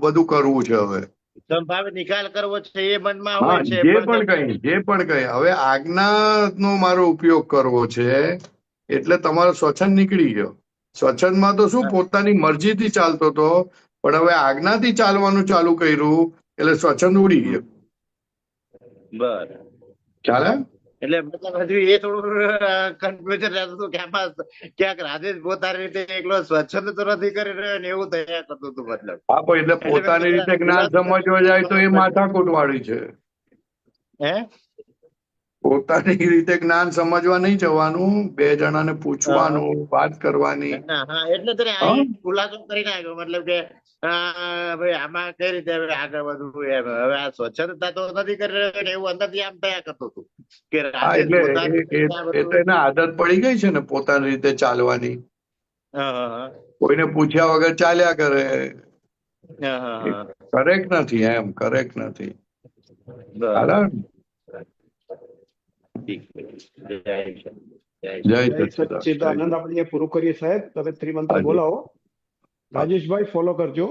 બધું કરવું છે હવે. સંભાવે નિકાલ કરવો છે એ મનમાં હા, હોય છે, જે પણ પણ કઈ હવે આજ્ઞાનો મારો ઉપયોગ કરવો છે, એટલે તમારો સ્વચ્છંદ નીકળી ગયો. સ્વચ્છંદમાં તો શું પોતાની મરજીથી ચાલતો હતો, પણ હવે આજ્ઞાથી ચાલવાનું ચાલુ કર્યું એટલે સ્વચ્છંદ ઉડી ગયો. બરાબર. ચાલે? એટલે મતલબ હજુ એ થોડું કન્ફ્યુઝન રહેતું હતું કે આમાં ક્યાંક રાજેશ પોતાની રીતે એકલો સ્વચ્છંદ તો નથી કરી રહ્યો ને એવું થયા કરતું હતું મતલબ. હા, પણ એટલે પોતાની રીતે જ્ઞાન સમજવા જાય તો એ માથાકૂટ વાળી છે. હે? પોતાની રીતે જ્ઞાન સમજવા નહીં જવાનું, બે જણાને પૂછવાનું, વાત કરવાની. હા, એટલે તને અહીં ખુલાસો કરી નાખ્યો મતલબ કે ભાઈ આમાં કઈ રીતે હવે આગળ વધવું એમ. હવે આ સ્વચ્છંદતા તો નથી કરી રહ્યો ને એવું અંદરથી આમ થયા કરતું હતું કે હા, રાજેશ એટલે પોતાની રીતે આ એ તો બધું. એને આદત પડી ગઈ છે ને પોતાની રીતે ચાલવાની. કોઈને પૂછ્યા વગર ચાલ્યા કરે. કરેક્ટ નથી, એમ કરેક્ટ નથી. બરાબર. જય જય સચ્ચિદાનંદ. સચ્ચિદાનંદ. આપણે અહીંયા પૂરું કરીએ સાહેબ. તમે ત્રિમંત્ર હાજી. બોલાવો. રાજેશભાઈ ફોલો કરજો.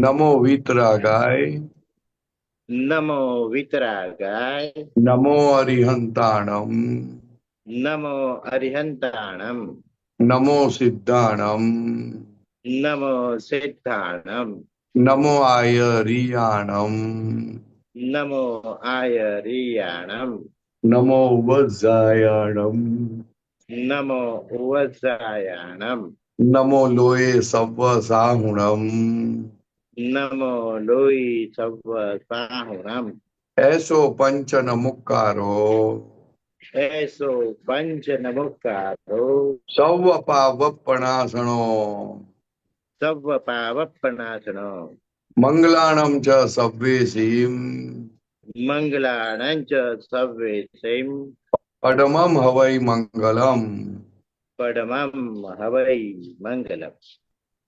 નમો વિતરાગાય, નમો વિતરાગાય, નમો અરિહંતાણમ, નમો અરિહંતાણમ, નમો સિદ્ધાણમ, નમો સિદ્ધાણમ, નમો આયરિયાણમ, નમો આયરિયાણમ, નમો વજ્જાયાણમ, નમો વજ્જાયાણમ, નમો લોય સવ્વ સાહુણમ, નમો લોહી સવ્વ સાહુણમ, એસો પંચન મુક્કારો, એસો પંચ નમુકારો, સૌ પાવપણાસણો, સવ્વ પાવપનાશનો, મંગલાણમ ચ સવ્વેસીમ, મંગલાણં ચ સવ્વેશૈમ, પડમમ હવૈ મંગલમ. પડમમ હવૈ મંગલમ.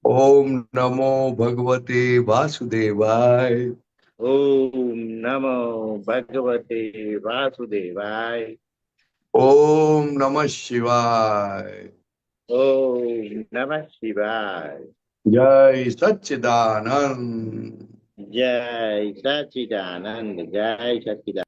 ઓમ નમો ભગવતે વાસુદેવાય. ઓમ નમો ભગવતે વાસુદેવાય. ઓમ નમઃ શિવાય. ઓમ નમઃ શિવાય. જય સચ્ચિદાનંદ. જય સચિદાનંદ. જય સચિદાનંદ.